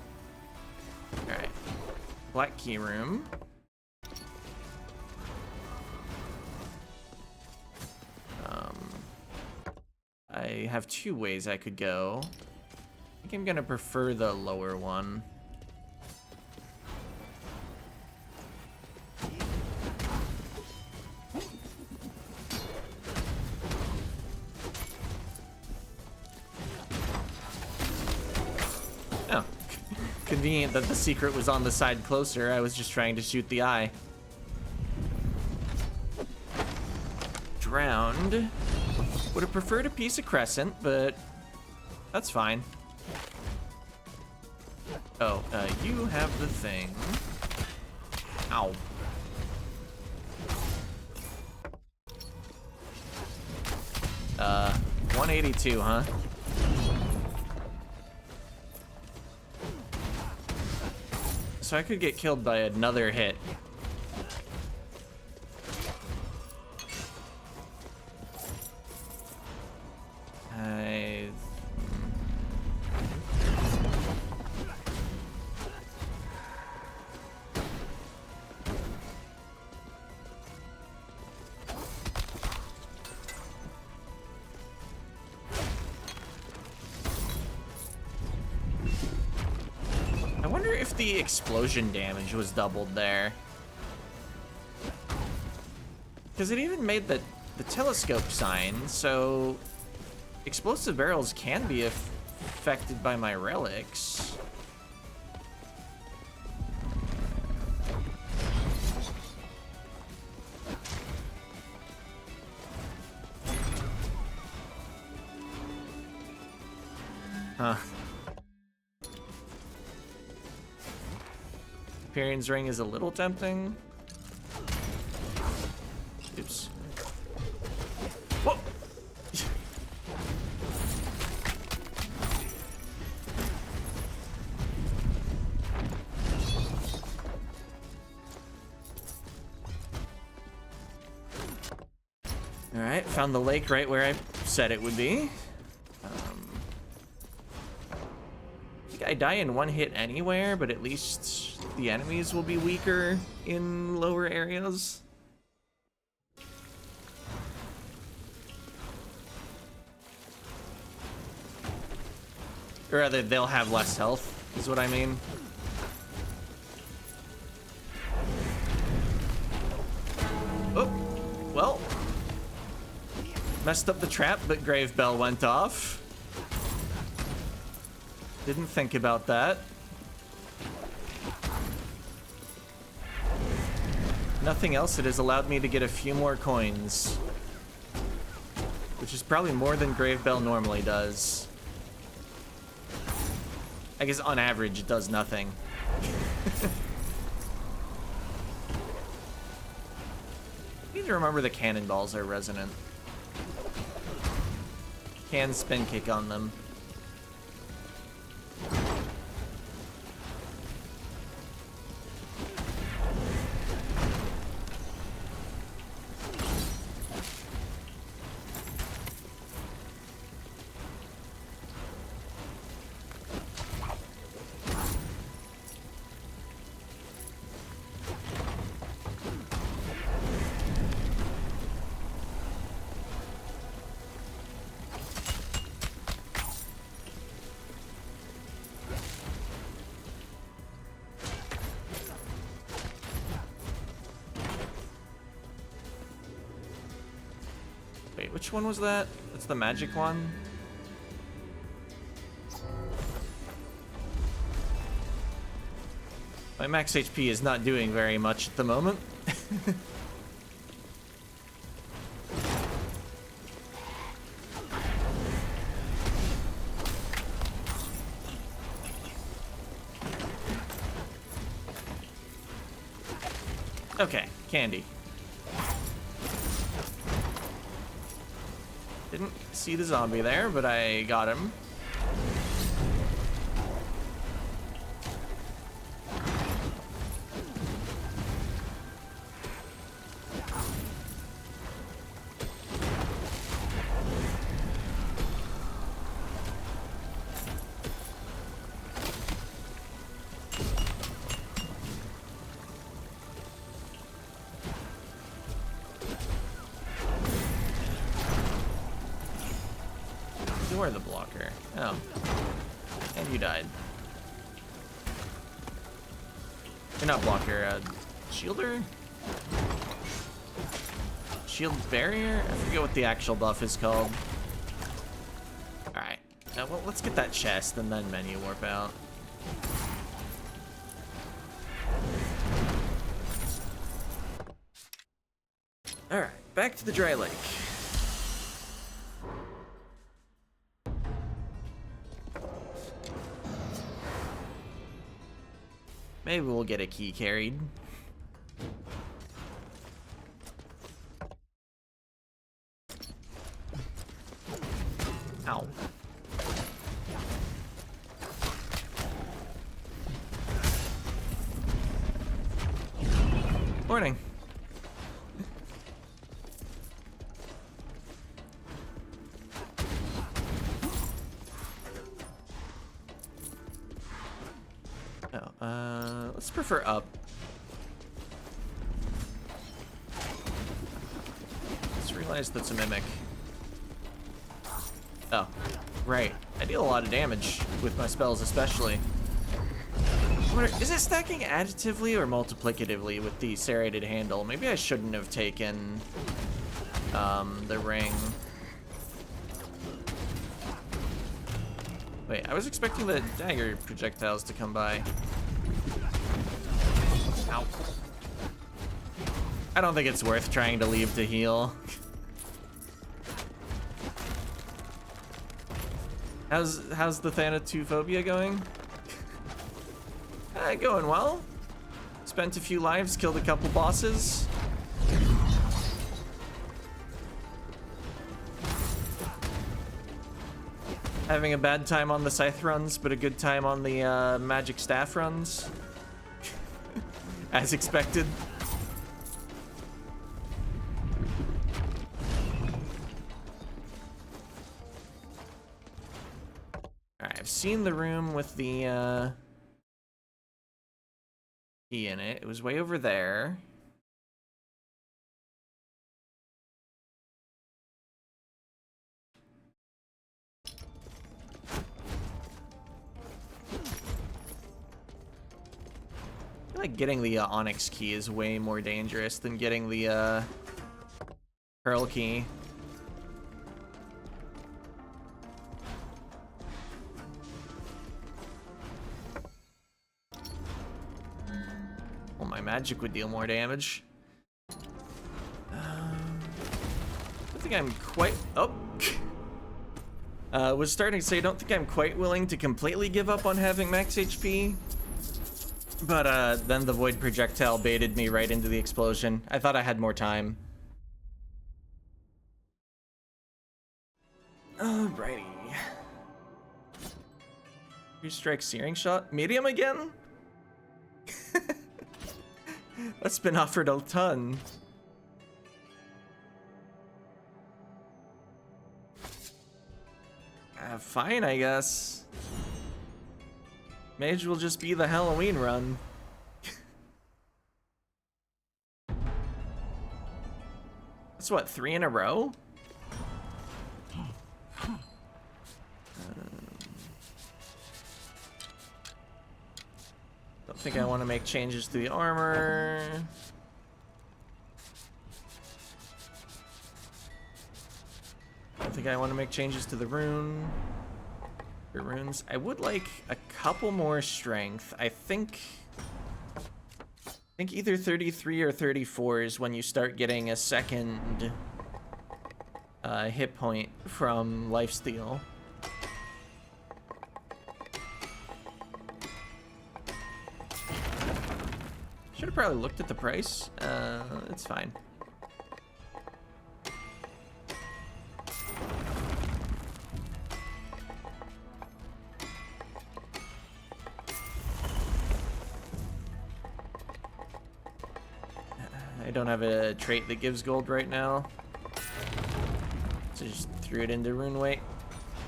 All right, black key room. I have 2 ways I could go. I think I'm gonna prefer the lower one. Oh, convenient that the secret was on the side closer. I was just trying to shoot the eye. Drowned. Would have preferred a piece of crescent, but that's fine. Oh, you have the thing. Ow. Uh, 182, huh? so I could get killed by another hit. I wonder if the explosion damage was doubled there. Because it even made the telescope sign, so explosive barrels can be affected by my relics. Huh. Perion's Ring is a little tempting. Oops. Whoa! Alright, found the lake right where I said it would be. I think I die in one hit anywhere, but at least the enemies will be weaker in lower areas. Or rather, they'll have less health, is what I mean. Oh, well. Messed up the trap, but Grave Bell went off. Didn't think about that. Nothing else, it has allowed me to get a few more coins. Which is probably more than Grave Bell normally does. I guess on average it does nothing. Need to remember the cannonballs are resonant. Can spin kick on them. Which one was that? That's the magic one? My max HP is not doing very much at the moment. Okay, candy. Didn't see the zombie there, but I got him. You are the blocker. Oh. And you died. You're not blocker, shielder? Shield barrier? I forget what the actual buff is called. Alright. Well, let's get that chest and then menu warp out. Alright, back to the dry lake. Maybe we'll get a key carried. Ow. Morning. Oh, let's prefer up. Just realized that's a mimic. Oh, right. I deal a lot of damage with my spells, especially. I wonder, is it stacking additively or multiplicatively with the serrated handle? Maybe I shouldn't have taken the ring. Wait, I was expecting the dagger projectiles to come by. Ow. I don't think it's worth trying to leave to heal. How's the ThanaTWOphobia going? Going well. Spent a few lives, killed a couple bosses. Having a bad time on the scythe runs, but a good time on the magic staff runs. As expected. Alright, I've seen the room with the key in it. It was way over there. I feel like getting the onyx key is way more dangerous than getting the pearl key. Well, my magic would deal more damage. I don't think I'm quite... Oh! Was starting to say, I don't think I'm quite willing to completely give up on having max HP. But then the void projectile baited me right into the explosion. I thought I had more time. Alrighty. Three strike searing shot. Medium again? That's been offered a ton. Fine, I guess. Mage will just be the Halloween run. That's what, 3 in a row? Don't think I want to make changes to the armor. Don't think I want to make changes to the rune. Your runes. I would like a couple more strength. I think either 33 or 34 is when you start getting a second hit point from lifesteal. Should have probably looked at the price. It's fine. I don't have a trait that gives gold right now, so just threw it into rune weight.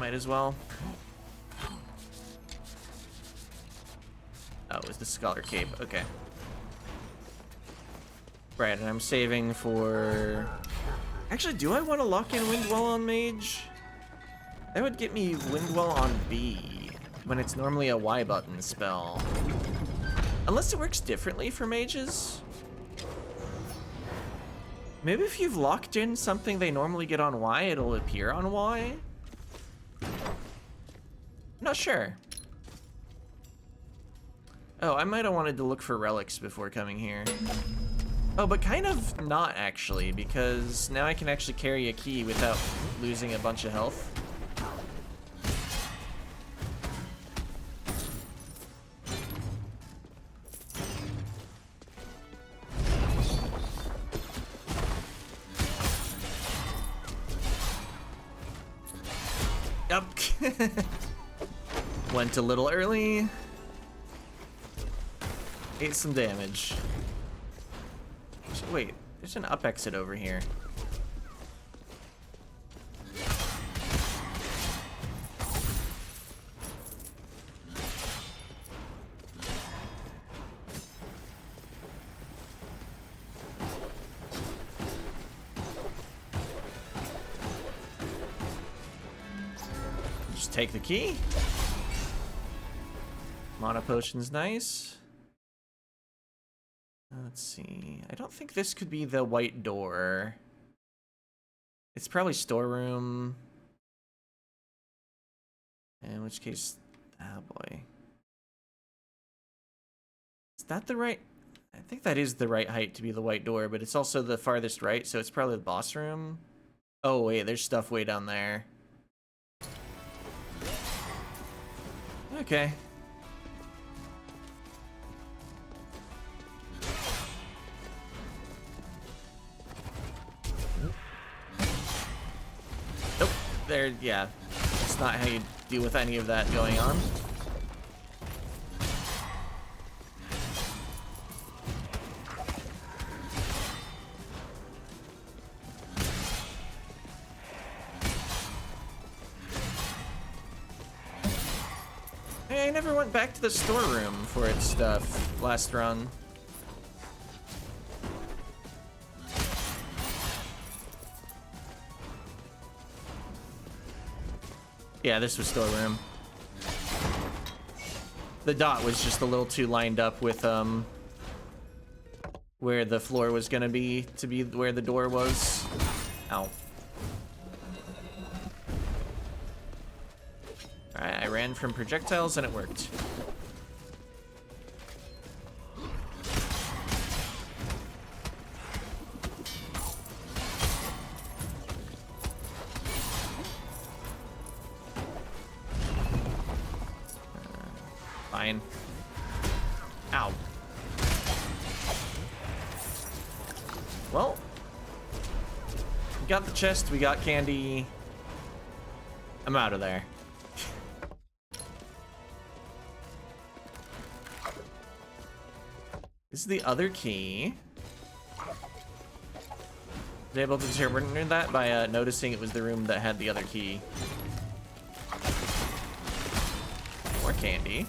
Might as well. Oh, it was the Scholar Cape. Okay. Right, and I'm saving for... Actually, do I want to lock in Windwell on Mage? That would get me Windwell on B, when it's normally a Y button spell. Unless it works differently for mages? Maybe if you've locked in something they normally get on Y, it'll appear on Y? Not sure. Oh, I might have wanted to look for relics before coming here. Oh, but kind of not actually, because now I can actually carry a key without losing a bunch of health. Yep. Went a little early. Ate some damage. wait, there's an up exit over here. Just take the key. Mana potion's nice. Let's see. I don't think this could be the white door. It's probably storeroom. In which case, oh boy. Is that the right? I think that is the right height to be the white door, but it's also the farthest right, so it's probably the boss room. Oh wait, there's stuff way down there. Okay. Nope. There, yeah. It's not how you deal with any of that going on. Hey, I never went back to the storeroom for its stuff last run. Yeah, this was storeroom. The dot was just a little too lined up with where the floor was gonna be to be where the door was. Ow. Alright, I ran from projectiles and it worked. Fine. Ow. Well, we got the chest, we got candy. I'm out of there. This is the other key. I was able to determine that by noticing it was the room that had the other key. More candy.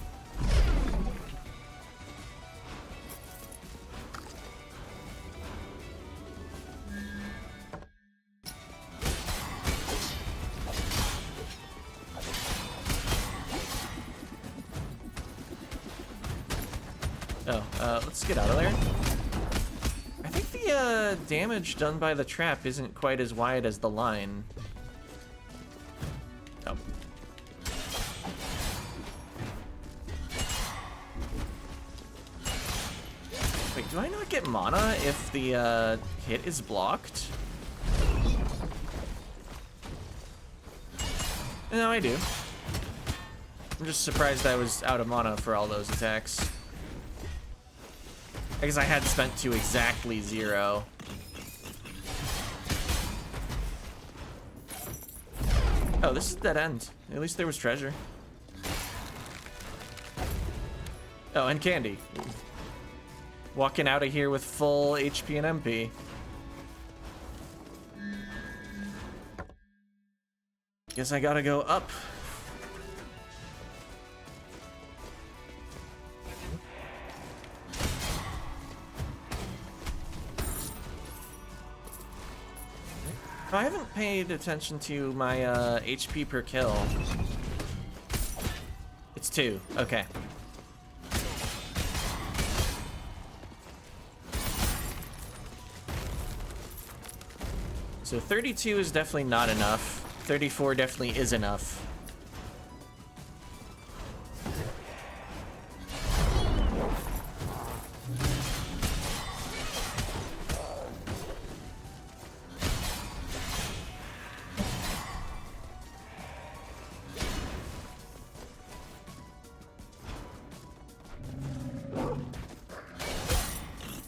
Let's get out of there. I think the damage done by the trap isn't quite as wide as the line. Oh. Wait, do I not get mana if the hit is blocked? No, I do. I'm just surprised I was out of mana for all those attacks. I guess I had spent to exactly 0. Oh, this is a dead end. At least there was treasure. Oh, and candy. Walking out of here with full HP and MP. Guess I gotta go up. I haven't paid attention to my HP per kill. It's 2. Okay. So 32 is definitely not enough. 34 definitely is enough.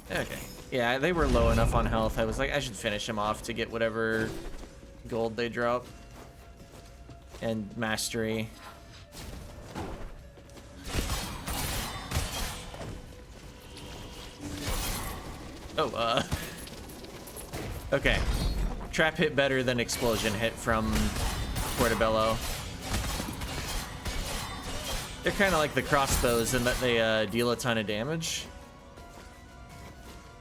Okay. Yeah, they were low enough on health. I was like, I should finish him off to get whatever gold they drop. And mastery. Oh, Okay. Trap hit better than explosion hit from Portobello. They're kind of like the crossbows in that they deal a ton of damage.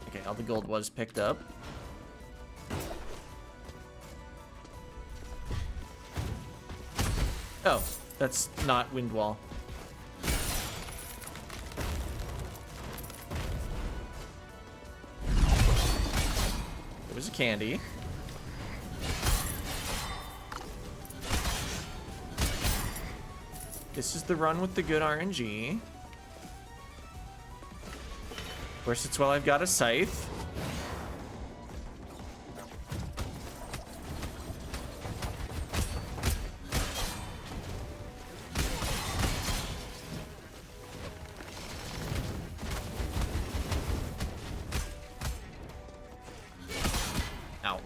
Okay, all the gold was picked up. Oh, that's not wind wall. It was a candy. This is the run with the good RNG. Of course, it's while I've got a scythe. Ow.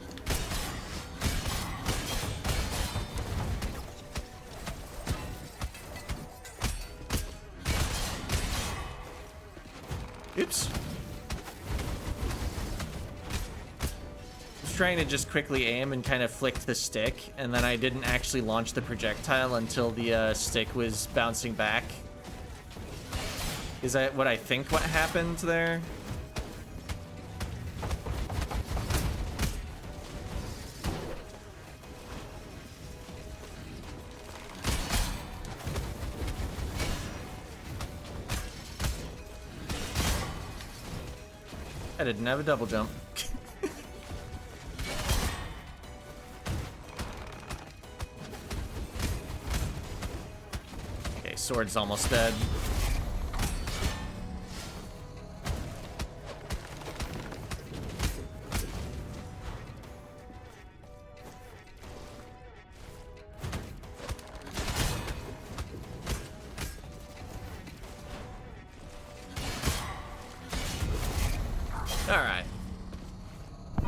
Oops. I was trying to just quickly aim and kind of flick the stick, and then I didn't actually launch the projectile until the stick was bouncing back. Is that what I think what happened there? I didn't have a double jump. Okay, sword's almost dead. Alright.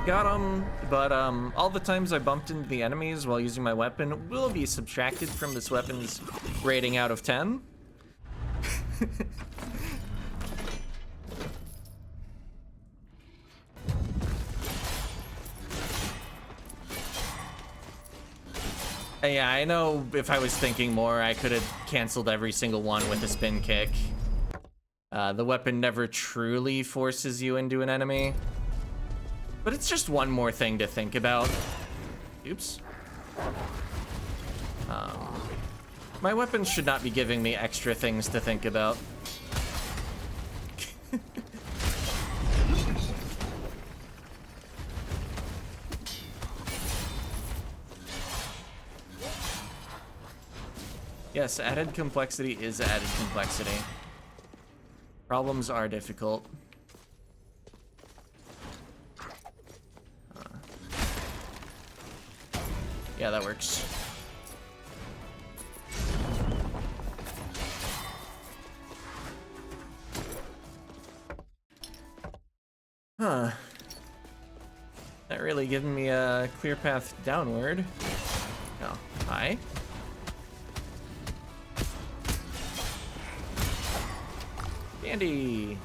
Got him, but all the times I bumped into the enemies while using my weapon will be subtracted from this weapon's rating out of 10. Yeah, I know if I was thinking more, I could have canceled every single one with a spin kick. The weapon never truly forces you into an enemy. But it's just one more thing to think about. Oops. My weapons should not be giving me extra things to think about. Yes, added complexity is added complexity. Problems are difficult. Yeah, that works. Huh. Not really giving me a clear path downward. Oh, hi. Candy.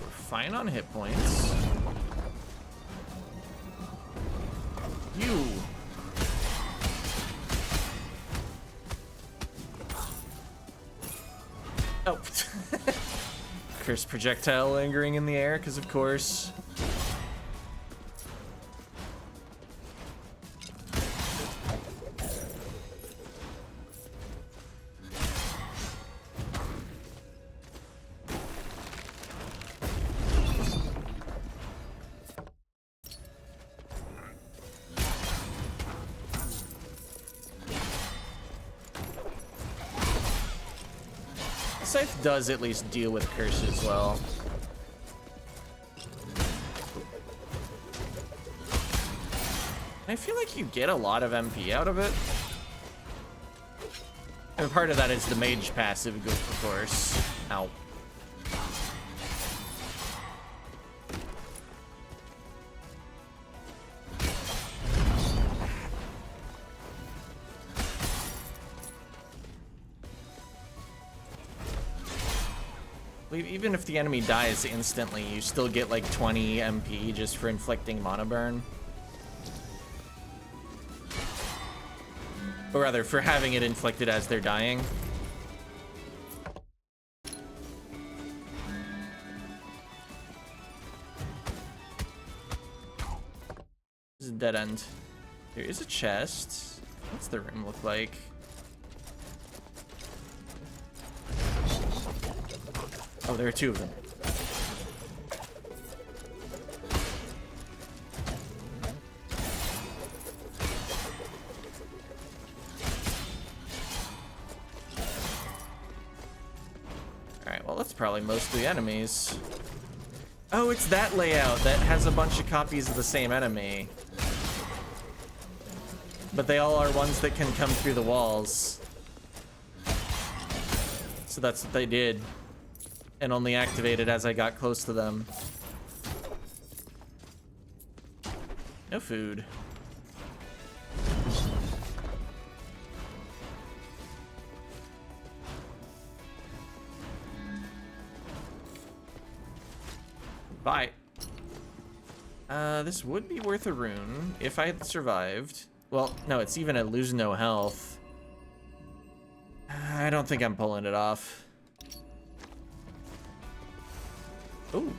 We're fine on hit points. You. Oh. Cursed projectile lingering in the air, because of course. Scythe does at least deal with curses well. I feel like you get a lot of MP out of it. And part of that is the Mage passive, of course. Ow. Even if the enemy dies instantly, you still get like 20 MP just for inflicting mana burn. Or rather, for having it inflicted as they're dying. This is a dead end. There is a chest. What's the room look like? Oh, there are two of them. Alright, well, that's probably mostly enemies. Oh, it's that layout that has a bunch of copies of the same enemy. But they all are ones that can come through the walls. So that's what they did. And only activated as I got close to them. No food. Bye. This would be worth a rune if I had survived. Well, no, it's even a lose no health. I don't think I'm pulling it off. Ooh.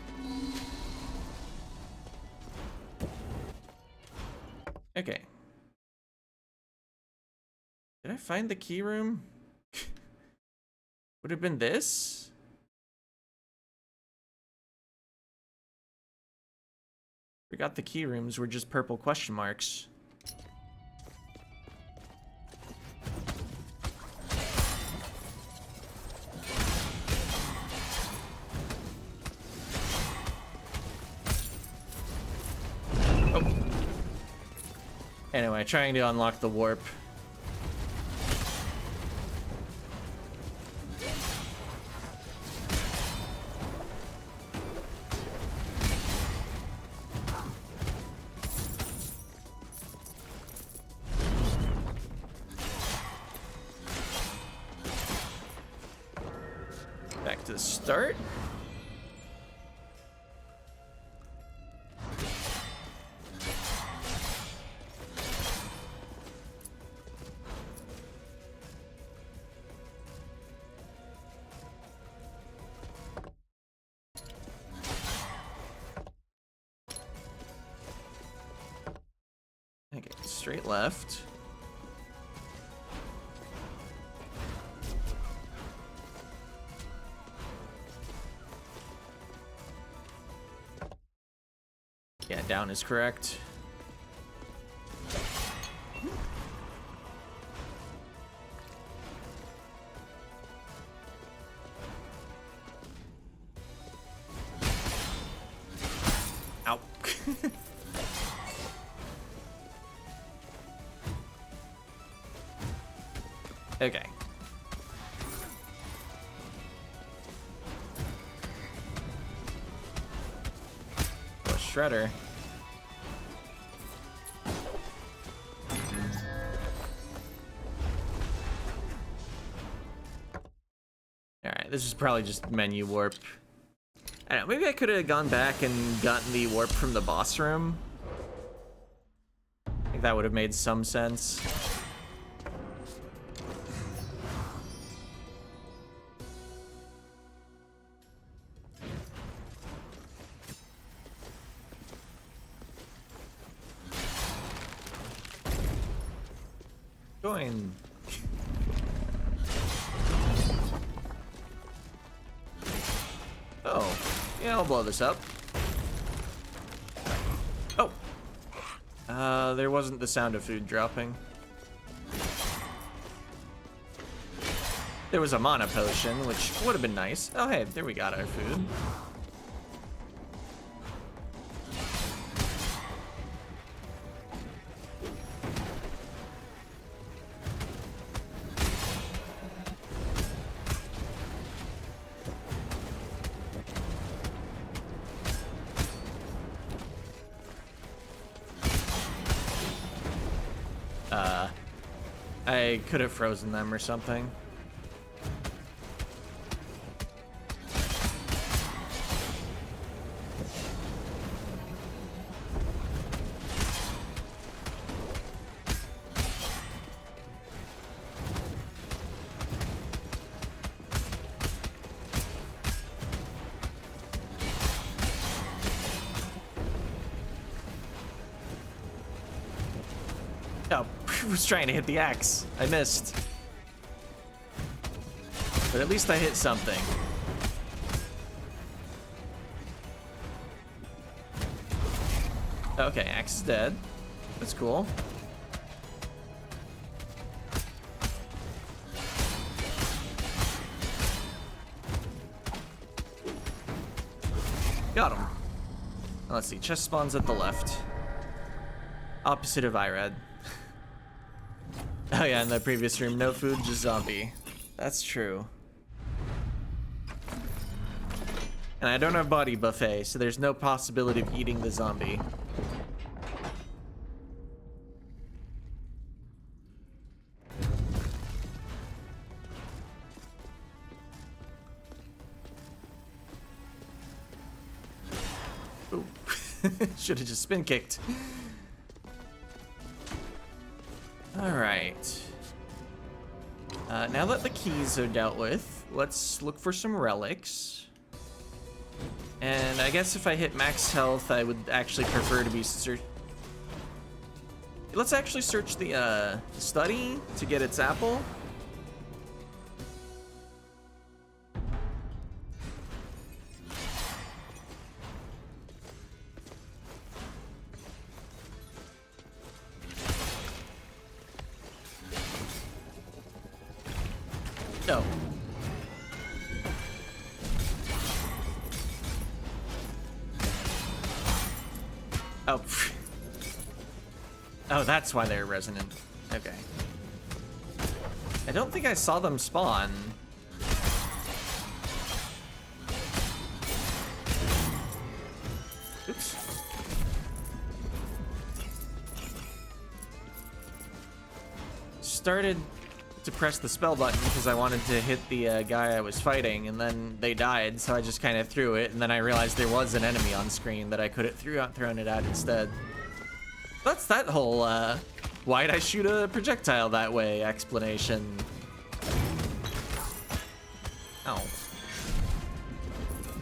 Okay. Did I find the key room? Would have been this? Forgot the key rooms were just purple question marks. Anyway, trying to unlock the warp. Back to the start. Okay, straight left. Yeah, down is correct. Ow. Okay. Oh, Shredder. Alright, this is probably just menu warp. I don't know, maybe I could have gone back and gotten the warp from the boss room. I think that would have made some sense. Join. Oh, yeah, I'll blow this up. Oh. There wasn't the sound of food dropping. There was a mana potion, which would have been nice. Oh, hey, there we got our food. I could have frozen them or something. was trying to hit the axe. I missed. But at least I hit something. Okay, axe is dead. That's cool. Got him. Let's see, chest spawns at the left. Opposite of Irad. Oh yeah, in the previous room, no food, just zombie. That's true. And I don't have body buffet, so there's no possibility of eating the zombie. Ooh. Should have just spin kicked. Alright. Now that the keys are dealt with, let's look for some relics. And I guess if I hit max health, I would actually prefer to be Let's actually search the study to get its apple. No. Oh. Oh, that's why they're resonant. Okay. I don't think I saw them spawn. Oops. Started to press the spell button because I wanted to hit the guy I was fighting, and then they died, so I just kind of threw it, and then I realized there was an enemy on screen that I could have thrown it at instead. That's that whole, why'd I shoot a projectile that way explanation. Ow.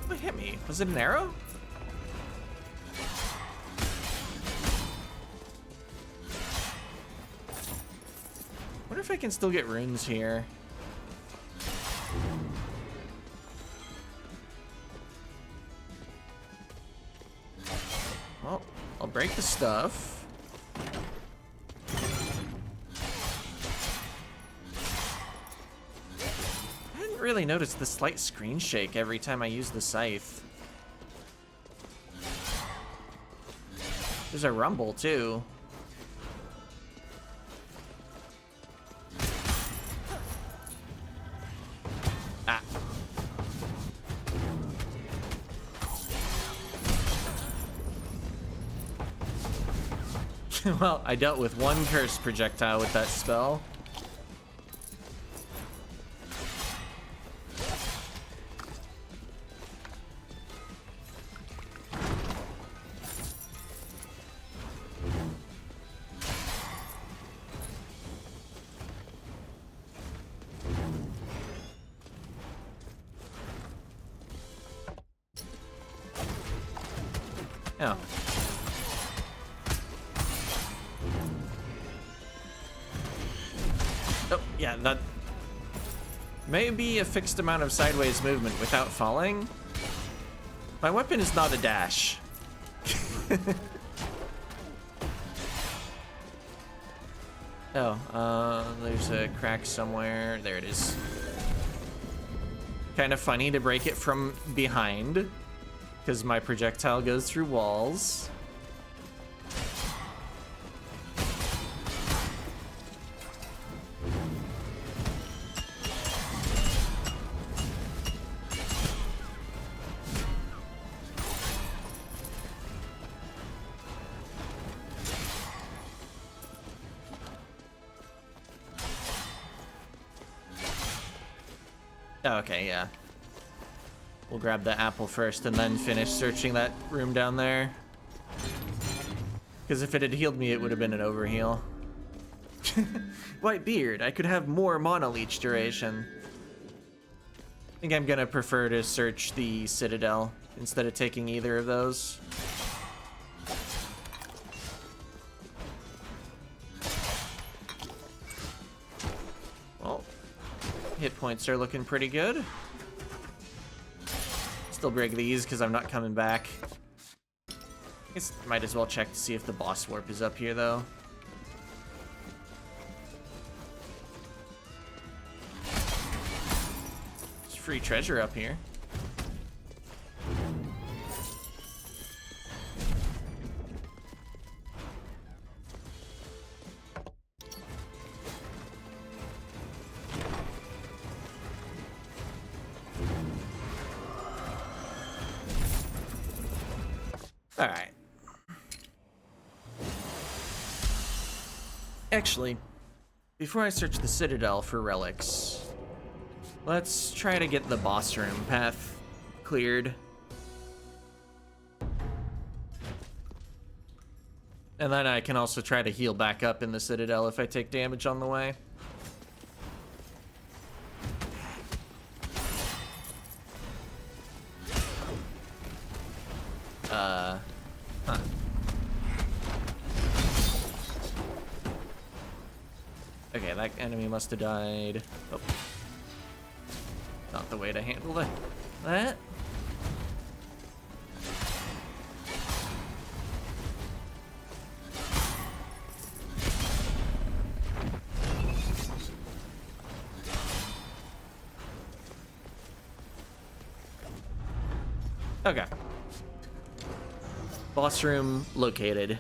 What hit me? Was it an arrow? Wonder if I can still get runes here. Well, I'll break the stuff. I hadn't really noticed the slight screen shake every time I use the scythe. There's a rumble too. Ah. Well, I dealt with one cursed projectile with that spell. Oh. Oh, yeah, that may be a fixed amount of sideways movement without falling. My weapon is not a dash. Oh, there's a crack somewhere. There it is. Kind of funny to break it from behind, because my projectile goes through walls. Okay, yeah. We'll grab the apple first and then finish searching that room down there. Because if it had healed me, it would have been an overheal. White beard, I could have more mana leech duration. I think I'm gonna prefer to search the Citadel instead of taking either of those. Hit points are looking pretty good. Still break these because I'm not coming back. I guess might as well check to see if the boss warp is up here, though. There's free treasure up here. Alright. Actually, before I search the Citadel for relics, let's try to get the boss room path cleared. And then I can also try to heal back up in the Citadel if I take damage on the way. Huh. Okay, that enemy must have died. Oh. Not the way to handle that. Okay. Boss room located.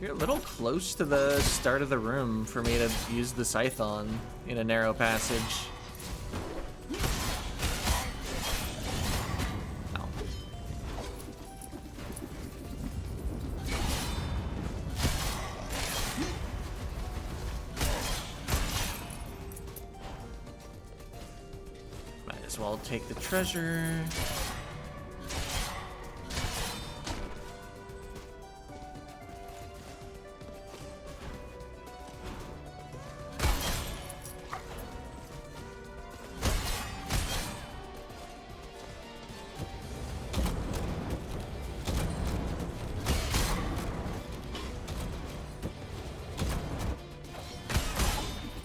You're a little close to the start of the room for me to use the scythe on in a narrow passage. So I'll take the treasure.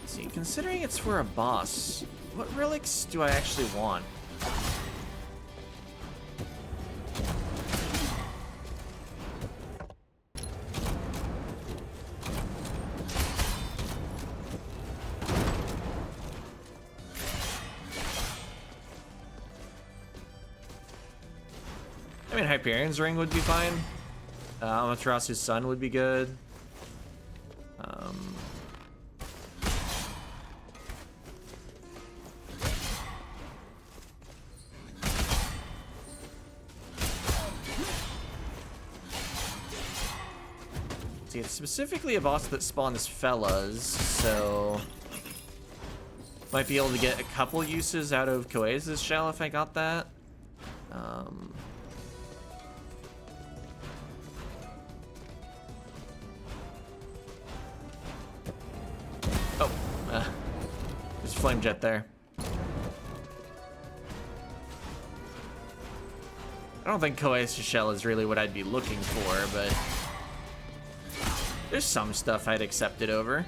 See, considering it's for a boss, what relics do I actually want? I mean, Hyperion's Ring would be fine. Amaterasu's Sun would be good. See, it's specifically a boss that spawns fellas, so might be able to get a couple uses out of Koa's shell if I got that. There's Flame Jet there. I don't think Koa's shell is really what I'd be looking for, but there's some stuff I'd accept it over.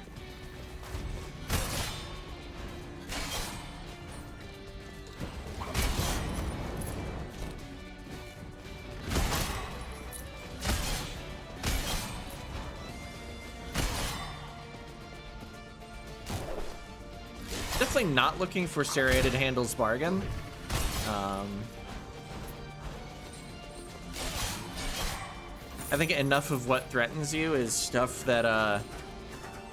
Definitely not looking for Serrated Handle's Bargain. I think enough of what threatens you is stuff that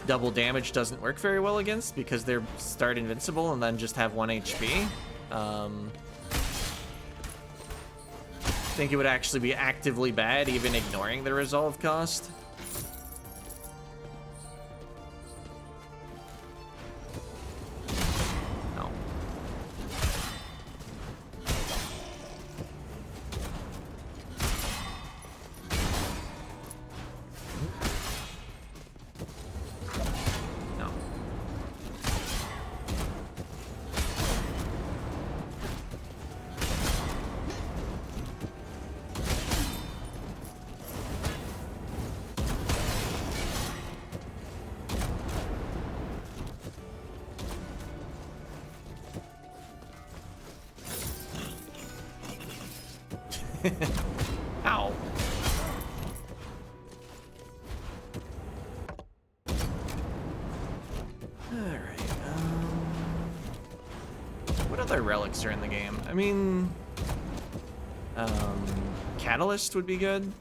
double damage doesn't work very well against because they're start invincible and then just have 1 HP. I think it would actually be actively bad even ignoring the resolve cost. Ow. Alright, what other relics are in the game? I mean, Catalyst would be good.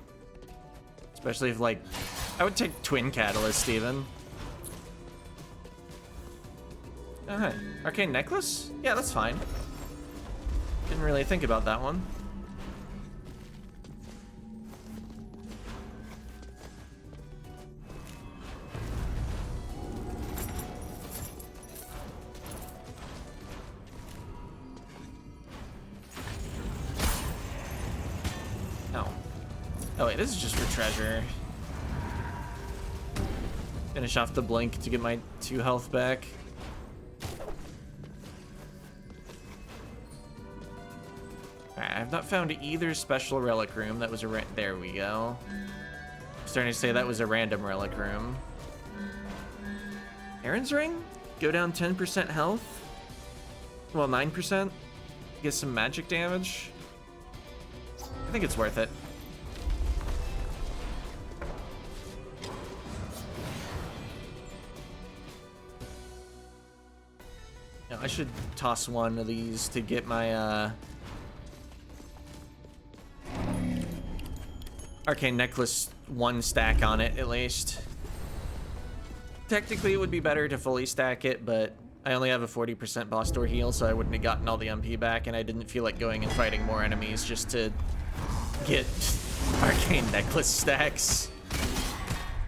Especially if, like, I would take Twin Catalyst even. Alright, Arcane Necklace? Yeah, that's fine. Didn't really think about that one. Oh wait, this is just for treasure. Finish off the blink to get my 2 health back. Alright, I've not found either special relic room. That was a there we go. I'm starting to say that was a random relic room. Aaron's Ring? Go down 10% health? Well, 9%? Get some magic damage? I think it's worth it. I should toss one of these to get my Arcane Necklace 1 stack on it, at least. Technically, it would be better to fully stack it, but I only have a 40% boss door heal, so I wouldn't have gotten all the MP back, and I didn't feel like going and fighting more enemies just to get Arcane Necklace stacks.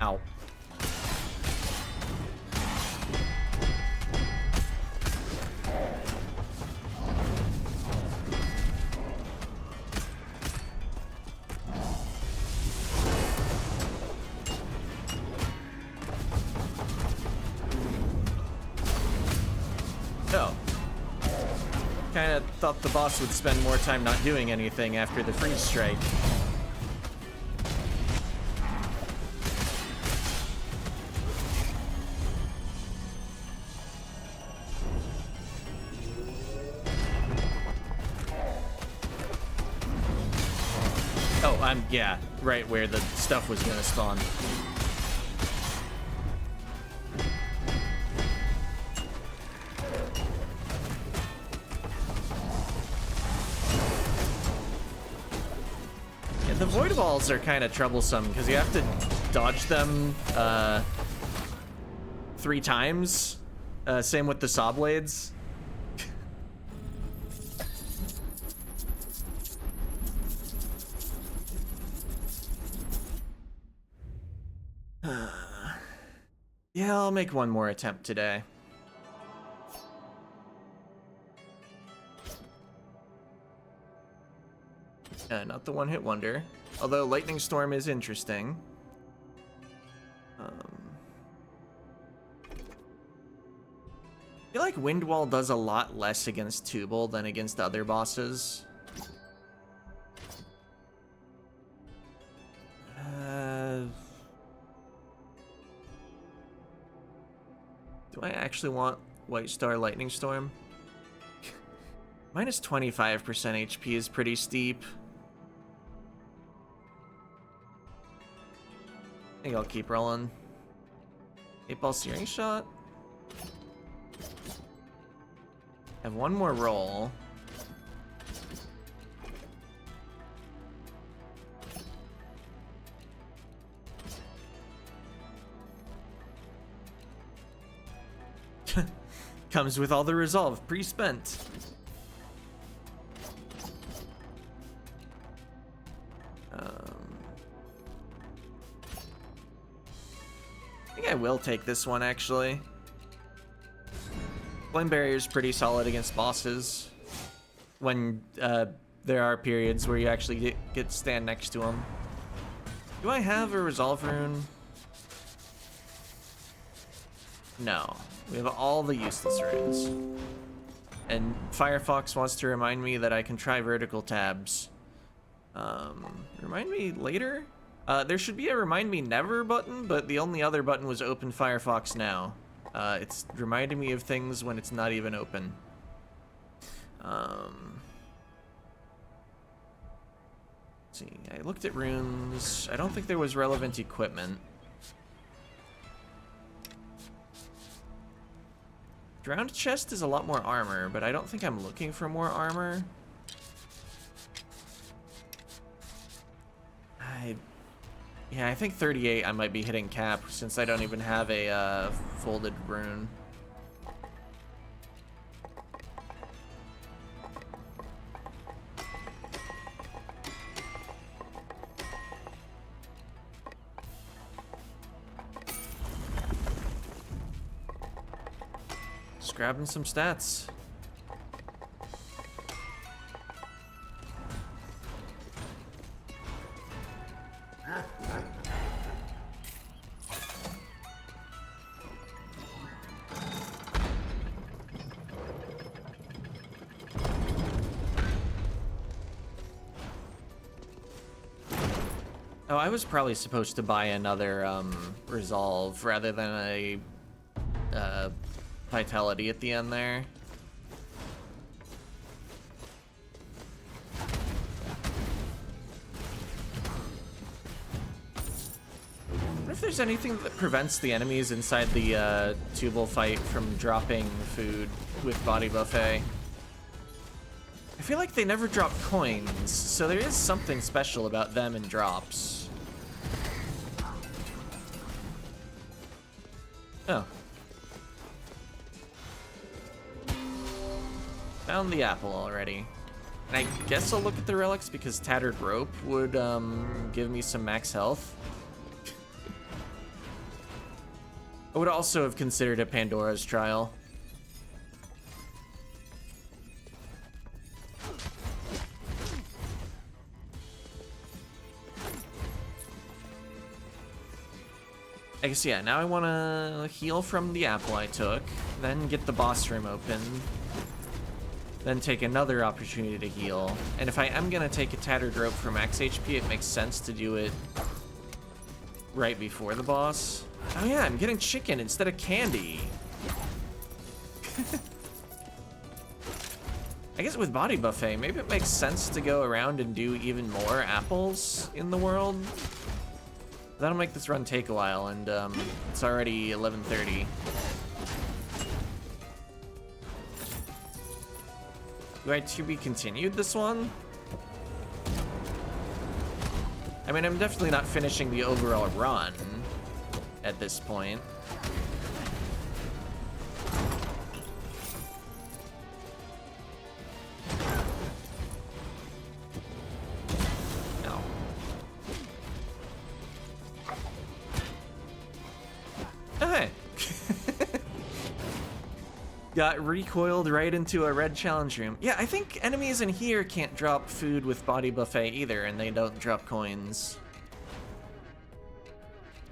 Ow. Thought the boss would spend more time not doing anything after the freeze strike. Oh, yeah, right where the stuff was gonna spawn. The void balls are kind of troublesome because you have to dodge them 3 times. Same with the saw blades. Yeah, I'll make one more attempt today. Not the one-hit wonder. Although Lightning Storm is interesting. I feel like Wind Wall does a lot less against Tubal than against other bosses. Do I actually want White Star Lightning Storm? Minus 25% HP is pretty steep. I think I'll keep rolling. 8-ball Searing Shot. Have one more roll. Comes with all the resolve pre-spent. I think I will take this one, actually. Flame Barrier is pretty solid against bosses when there are periods where you actually get to stand next to them. Do I have a Resolve rune? No. We have all the useless runes. And Firefox wants to remind me that I can try vertical tabs. Remind me later? There should be a remind me never button, but the only other button was open Firefox now. It's reminding me of things when it's not even open. see, I looked at runes. I don't think there was relevant equipment. Drowned chest is a lot more armor, but I don't think I'm looking for more armor. Yeah, I think 38 I might be hitting cap since I don't even have a folded rune. Just grabbing some stats. Oh, I was probably supposed to buy another resolve rather than a vitality at the end there. I wonder if there's anything that prevents the enemies inside the Tubal fight from dropping food with body buffet. I feel like they never drop coins, so there is something special about them and drops. Oh. Found the apple already. And I guess I'll look at the relics because Tattered Rope would give me some max health. I would also have considered a Pandora's Trial. I guess, yeah, now I want to heal from the apple I took, then get the boss room open, then take another opportunity to heal. And if I am going to take a Tattered Rope for max HP, it makes sense to do it right before the boss. Oh yeah, I'm getting chicken instead of candy. I guess with Body Buffet, maybe it makes sense to go around and do even more apples in the world. That'll make this run take a while, and it's already 11:30. Do I to be continued this one? I mean, I'm definitely not finishing the overall run at this point. Got recoiled right into a red challenge room. Yeah, I think enemies in here can't drop food with Body Buffet either, and they don't drop coins.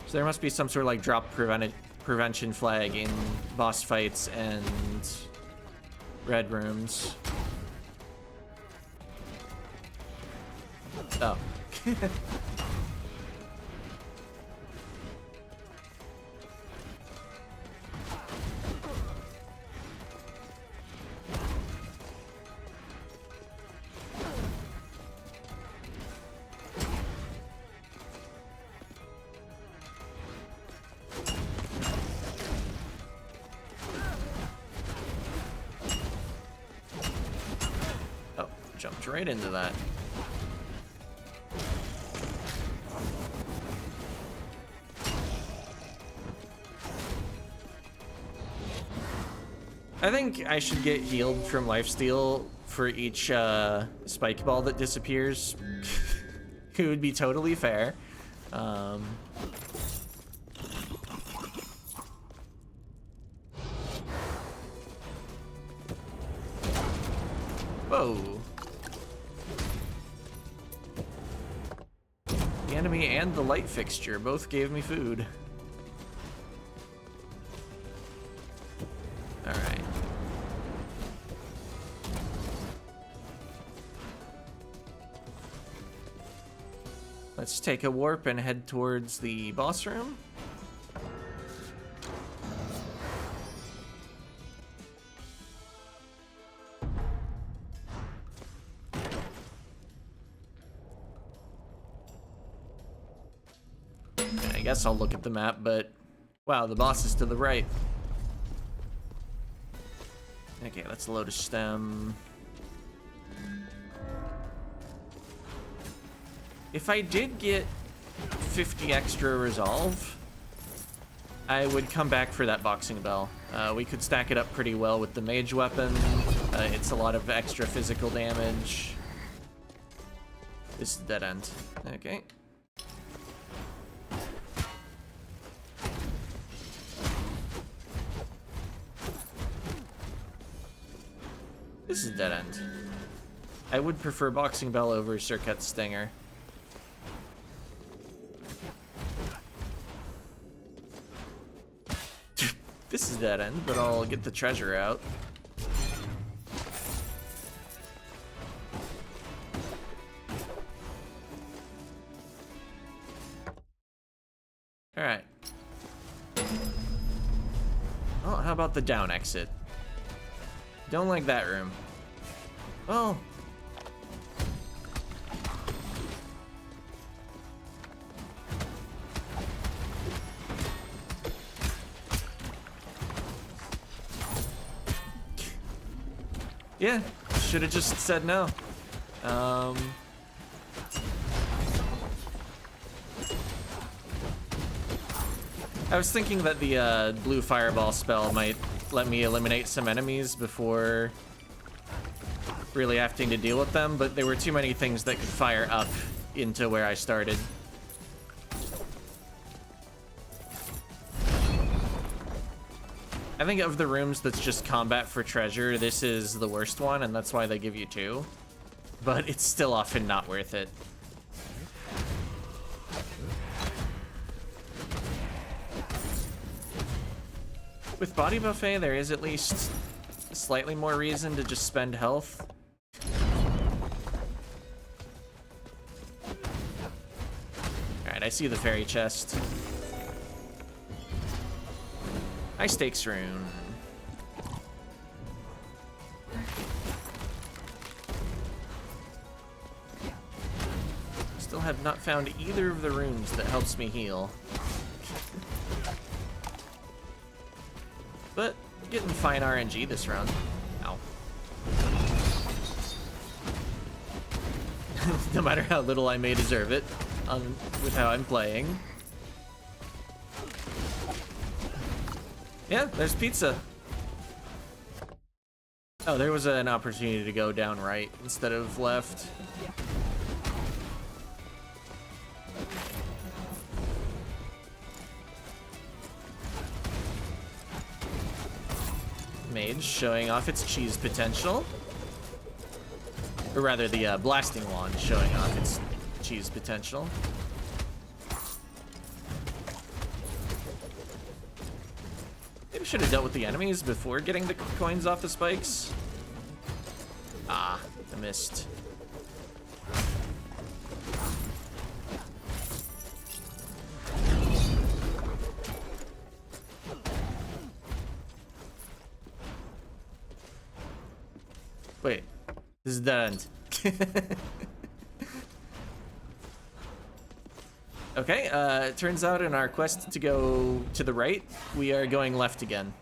So there must be some sort of like drop prevention flag in boss fights and red rooms. Oh. Jumped right into that. I think I should get healed from lifesteal for each spike ball that disappears. It would be totally fair. Whoa. The enemy and the light fixture both gave me food. Alright. Let's take a warp and head towards the boss room. guess I'll look at the map, but wow, the boss is to the right. Okay, let's load a stem. If I did get 50 extra resolve, I would come back for that boxing bell. We could stack it up pretty well with the mage weapon. It's a lot of extra physical damage. This is dead end. Okay. This is dead end. I would prefer boxing bell over Circuit's stinger. This is dead end, but I'll get the treasure out. Alright. Oh, how about the down exit? Don't like that room. Well. Yeah, should have just said no. I was thinking that the blue fireball spell might let me eliminate some enemies before really having to deal with them, but there were too many things that could fire up into where I started. I think of the rooms that's just combat for treasure, this is the worst one, and that's why they give you 2. But it's still often not worth it. With Body Buffet, there is at least slightly more reason to just spend health. Alright, I see the fairy chest. High stakes rune. Still have not found either of the runes that helps me heal. But getting fine RNG this round. Ow. No matter how little I may deserve it with how I'm playing. Yeah, there's pizza. Oh, there was an opportunity to go down right instead of left. Mage showing off its cheese potential. Or rather, the blasting wand showing off its cheese potential. Maybe should have dealt with the enemies before getting the coins off the spikes. Ah, I missed. Wait, this is dead end. Okay, it turns out in our quest to go to the right, we are going left again.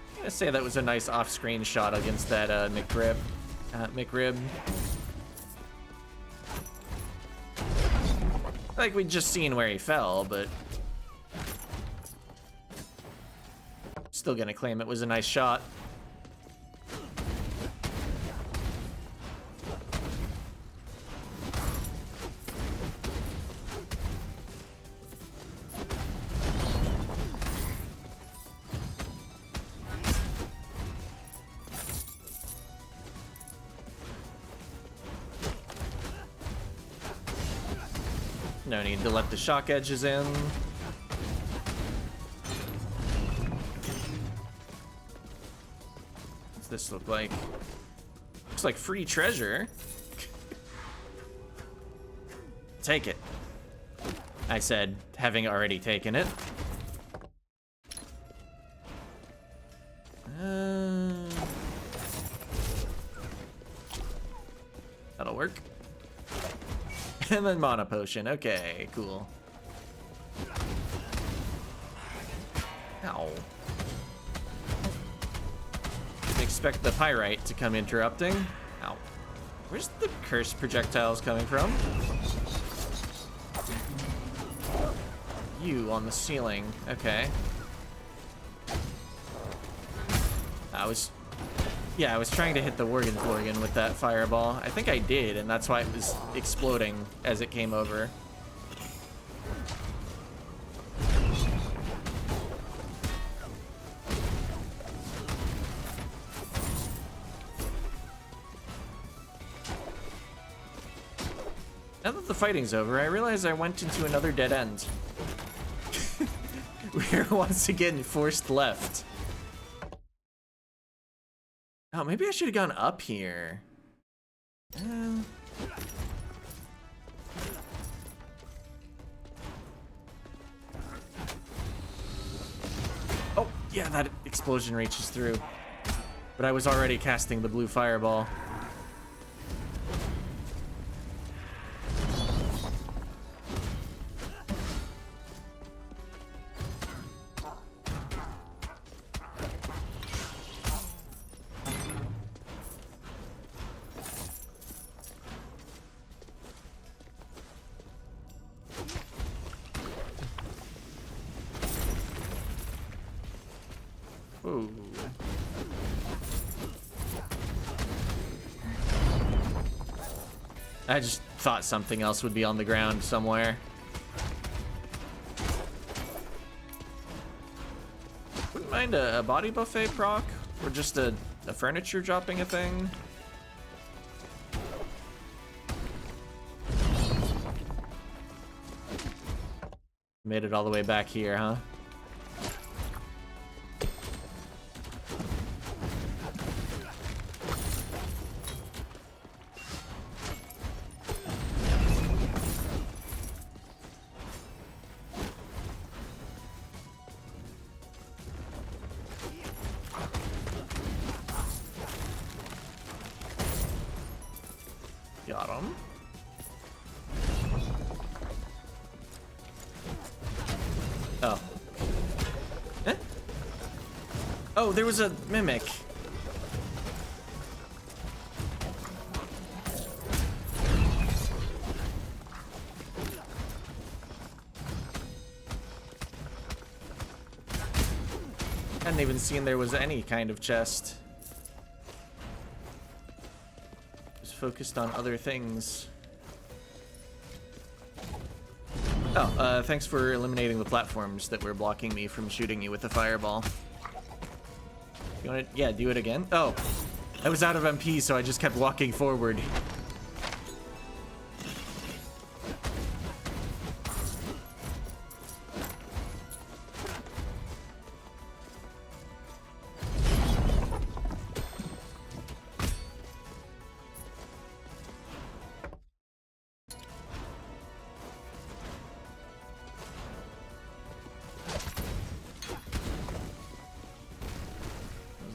I'm gonna say that was a nice off-screen shot against that McRib. Like we'd just seen where he fell, but still gonna claim it was a nice shot. No need to let the shock edges in. What's this look like? Looks like free treasure. take it. I said, having already taken it. That'll work. And then mana potion. Okay, cool. Ow. Didn't expect the pyrite to come interrupting. Ow. Where's the cursed projectiles coming from? You on the ceiling. Okay. I was trying to hit the Worgen with that fireball. I think I did, and that's why it was exploding as it came over. Now that the fighting's over, I realize I went into another dead end. We're once again forced left. Oh, maybe I should have gone up here. Oh, yeah, that explosion reaches through. But I was already casting the blue fireball. Ooh. I just thought something else would be on the ground somewhere. Wouldn't mind a body buffet proc, or just a furniture dropping a thing. Made it all the way back here, huh? Got him. Oh. Eh? Oh, there was a mimic. Hadn't even seen there was any kind of chest. Focused on other things. Oh, thanks for eliminating the platforms that were blocking me from shooting you with the fireball. You want to, yeah, do it again? Oh, I was out of MP, so I just kept walking forward.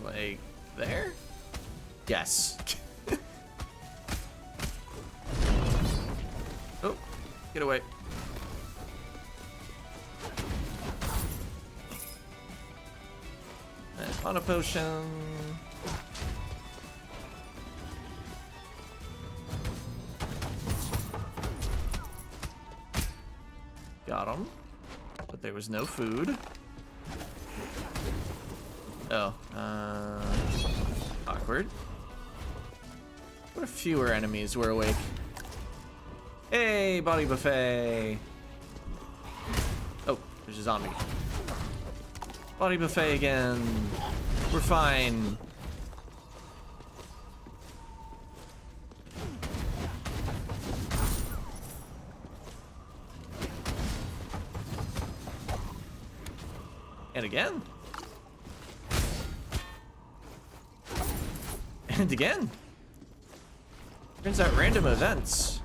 Like there? Yes. Oh, get away. On a potion. Got him. But there was no food. Oh, awkward. What if fewer enemies were awake? Hey, body buffet. Oh, there's a zombie. Body buffet again. We're fine. And again. And again. Turns out random events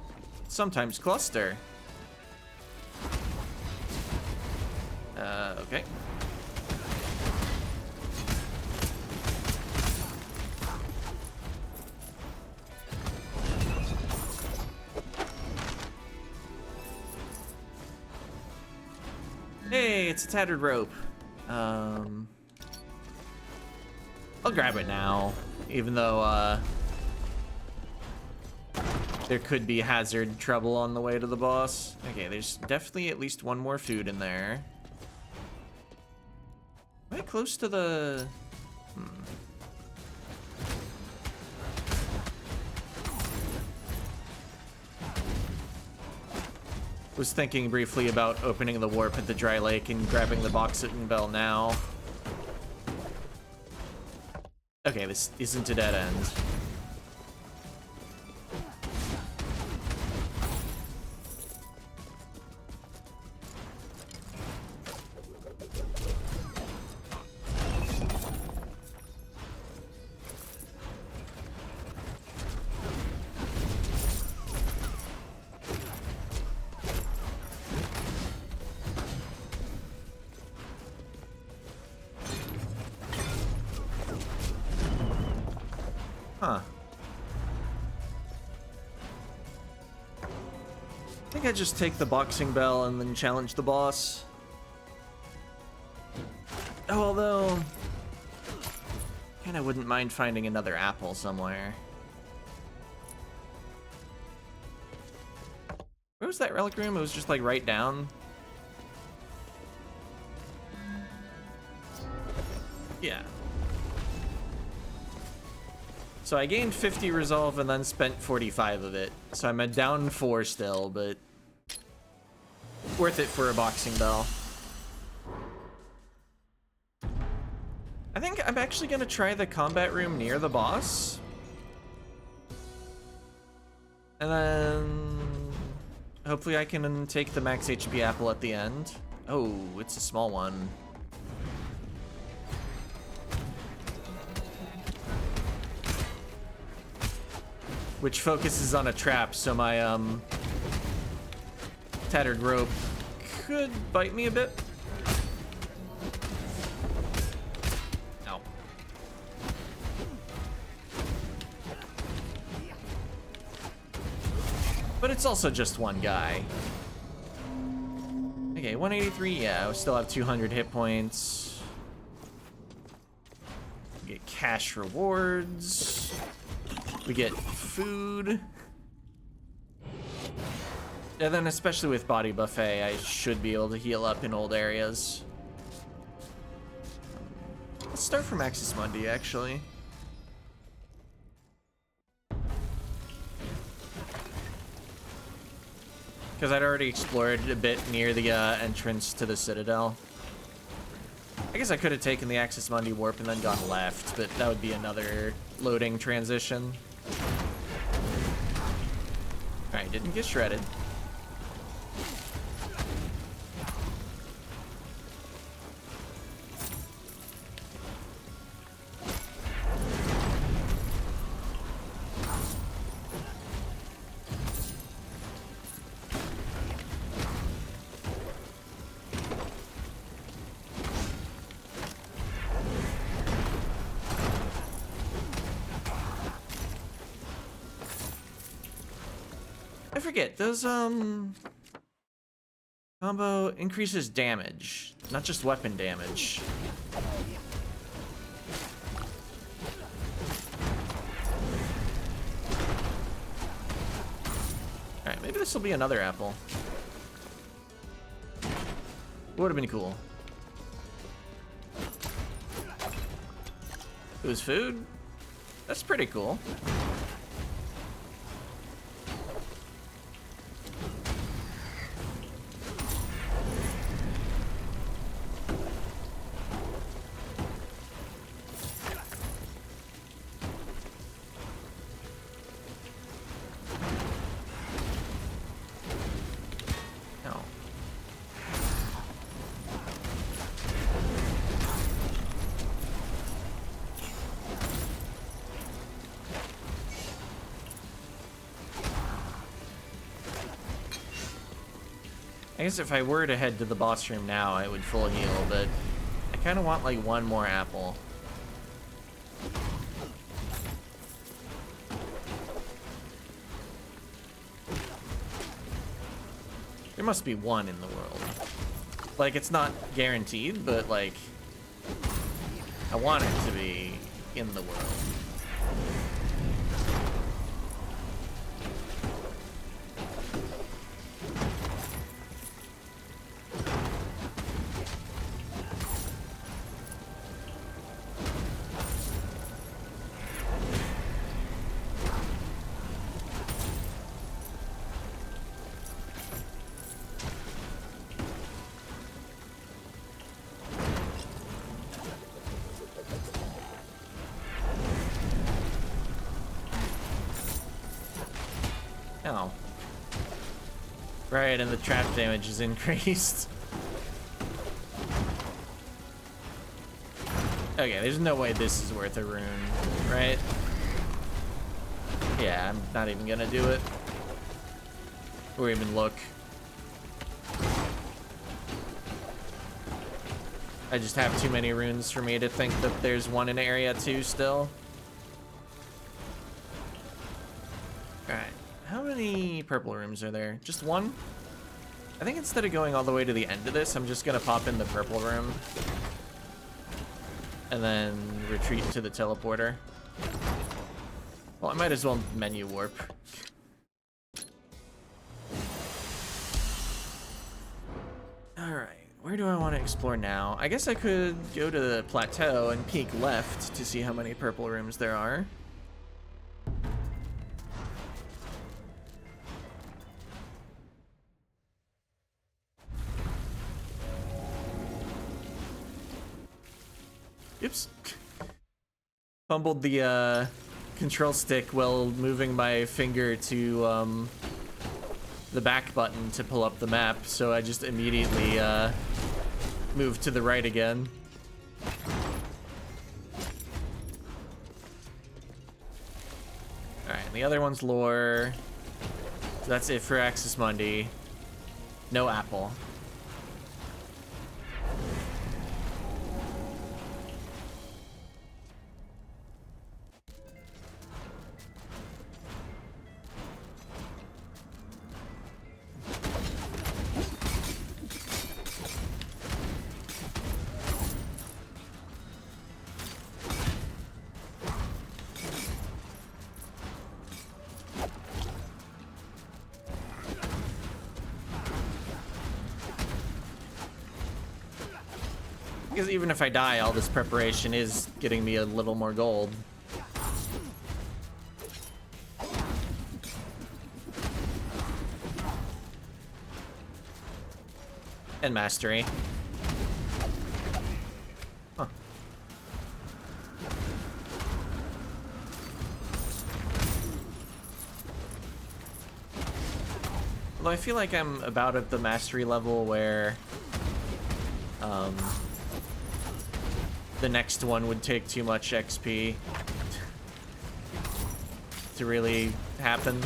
sometimes cluster. Okay. Hey, it's a tattered rope. I'll grab it now, even though there could be hazard trouble on the way to the boss. Okay, there's definitely at least one more food in there. Am I close to the... Was thinking briefly about opening the warp at the dry lake and grabbing the Boxitten Bell now. Okay, this isn't a dead end. Huh. I think I just take the boxing bell and then challenge the boss. Oh, although... kinda wouldn't mind finding another apple somewhere. Where was that relic room? It was just like right down. Yeah. So I gained 50 resolve and then spent 45 of it. So I'm at down 4 still, but worth it for a boxing bell. I think I'm actually gonna try the combat room near the boss. And then hopefully I can take the max HP apple at the end. Oh, it's a small one. Which focuses on a trap, so my tattered rope could bite me a bit. No. But it's also just one guy. Okay, 183, yeah, we still have 200 hit points. We get cash rewards. We get food. And then especially with Body Buffet, I should be able to heal up in old areas. Let's start from Axis Mundi, actually. Because I'd already explored a bit near the entrance to the Citadel. I guess I could have taken the Axis Mundi warp and then gone left, but that would be another loading transition. Alright, didn't get shredded. I forget, does combo increases damage, not just weapon damage. Alright, maybe this will be another apple. Would have been cool. It was food? That's pretty cool. I guess if I were to head to the boss room now, I would full heal, but I kind of want like one more apple. There must be one in the world. Like, it's not guaranteed, but like, I want it to be in the world. Oh. Right, and the trap damage is increased. Okay, there's no way this is worth a rune, right? Yeah, I'm not even gonna do it. Or even look. I just have too many runes for me to think that there's one in area 2 still. Alright. How many purple rooms are there? Just one? I think instead of going all the way to the end of this, I'm just gonna pop in the purple room. And then retreat to the teleporter. Well, I might as well menu warp. Alright, where do I want to explore now? I guess I could go to the plateau and peek left to see how many purple rooms there are. Oops. Fumbled the control stick while moving my finger to the back button to pull up the map, so I just immediately moved to the right again. Alright, and the other one's lore. So that's it for Axis Mundi. No apple. Because even if I die, all this preparation is getting me a little more gold. And mastery. Huh. Although I feel like I'm about at the mastery level where the next one would take too much XP to really happen.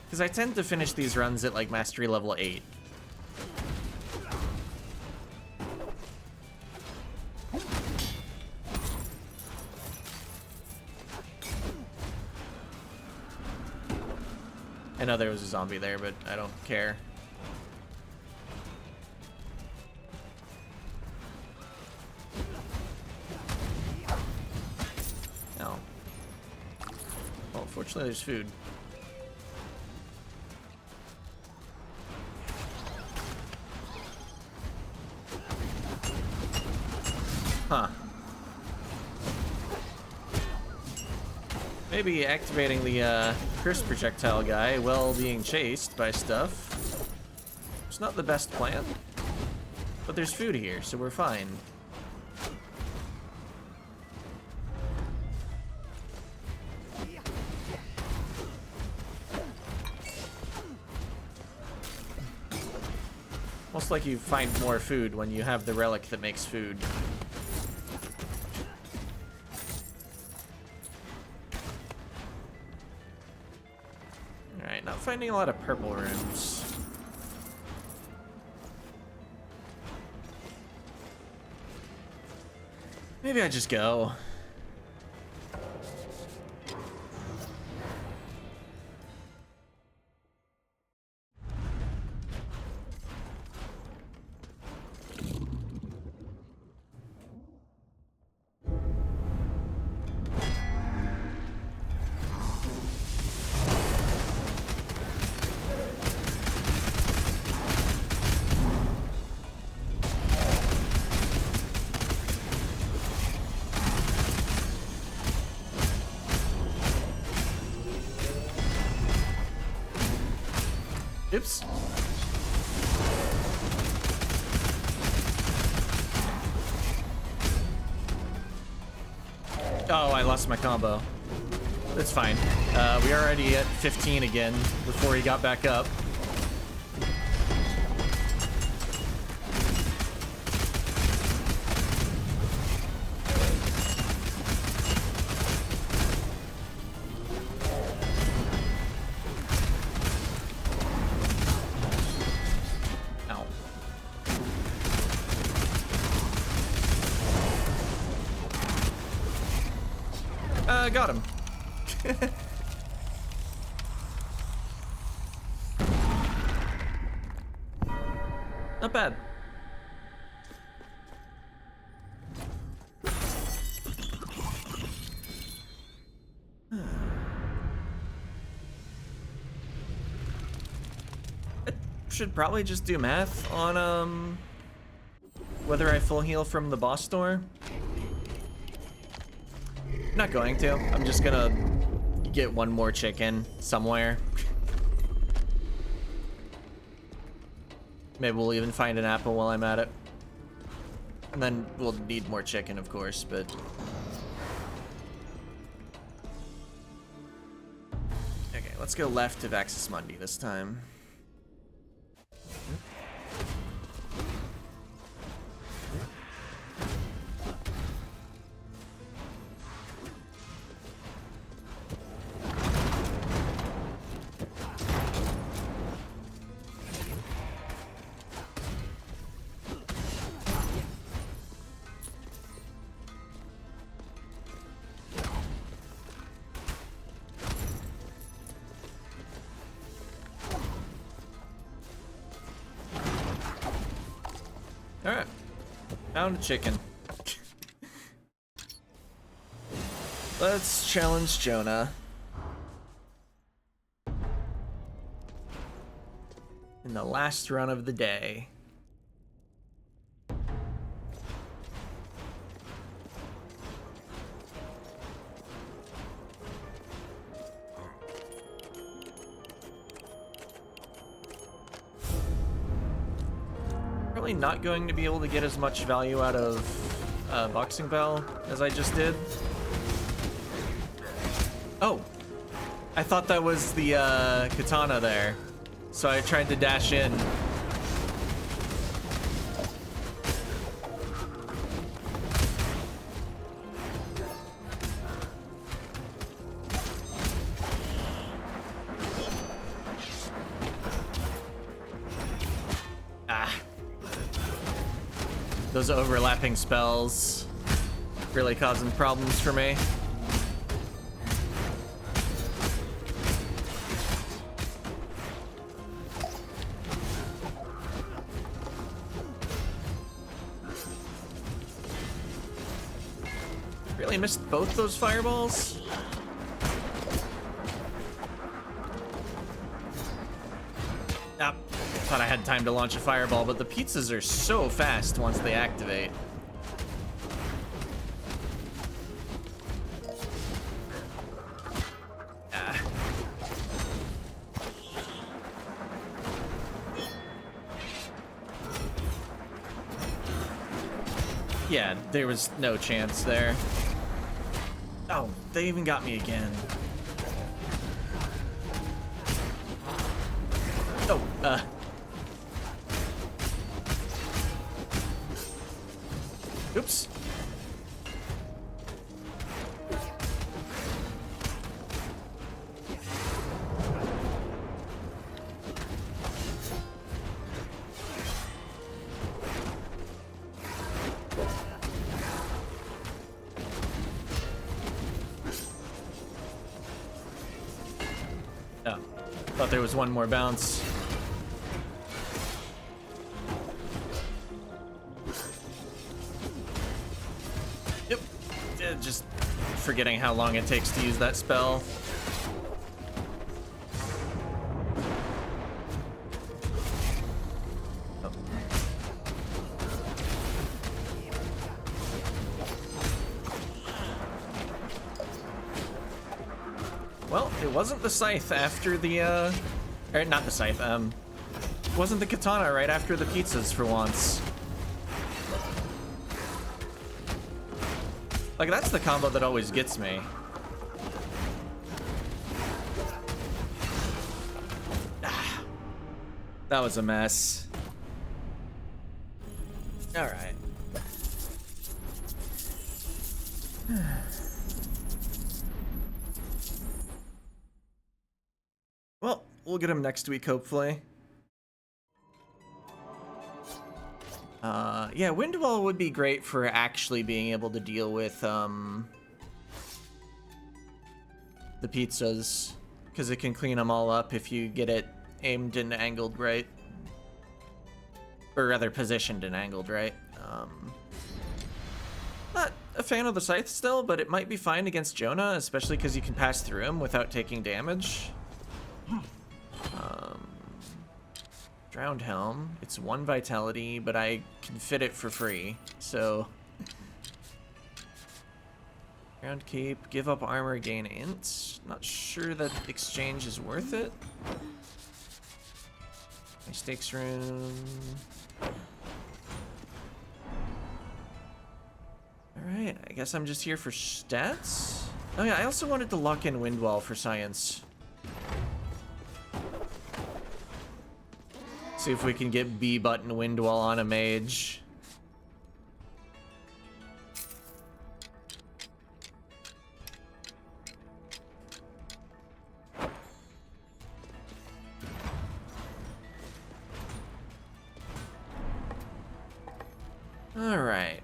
Because I tend to finish these runs at like mastery level 8. I know there was a zombie there, but I don't care. No. Well, fortunately there's food. Huh. Maybe activating the curse projectile guy while being chased by stuff. It's not the best plan. But there's food here, so we're fine. Most like you find more food when you have the relic that makes food. Alright, not finding a lot of purple rooms. Maybe I just go. Oops. Oh, I lost my combo. That's fine. We are already at 15 again before he got back up. Got him. Not bad. I should probably just do math on whether I full heal from the boss door. I'm not going to. I'm just gonna get one more chicken somewhere. Maybe we'll even find an apple while I'm at it. And then we'll need more chicken, of course, but... Okay, let's go left of Axis Mundi this time. Alright. Found a chicken. Let's challenge Jonah. In the last run of the day. Probably not going to be able to get as much value out of Boxing Bell as I just did. Oh, I thought that was the katana there, so I tried to dash in. Those overlapping spells really causing problems for me. Really missed both those fireballs. Thought I had time to launch a fireball, but the pizzas are so fast once they activate. Yeah, there was no chance there. Oh, they even got me again. Oh, oops. Thought there was one more bounce. Yep. Just forgetting how long it takes to use that spell. Oh. Well, it wasn't the scythe after the, or not the scythe, wasn't the katana right after the pizzas for once. Like, that's the combo that always gets me. Ah, that was a mess. All right. Well, we'll get him next week, hopefully. Yeah, Windwall would be great for actually being able to deal with, the pizzas, because it can clean them all up if you get it aimed and angled right. Or rather, positioned and angled right. Not a fan of the scythe still, but it might be fine against Jonah, especially because you can pass through him without taking damage. Drowned Helm. It's 1 vitality, but I can fit it for free, so... Ground Cape, give up armor, gain int. Not sure that exchange is worth it. My stakes room. Alright, I guess I'm just here for stats. Oh yeah, I also wanted to lock in Windwall for science. See if we can get B button Windwall on a mage. All right.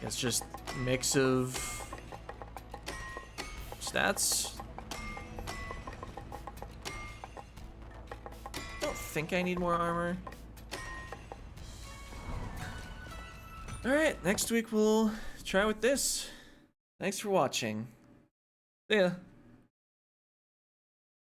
It's just a mix of stats. I think I need more armor. Alright, next week we'll try with this. Thanks for watching. See ya.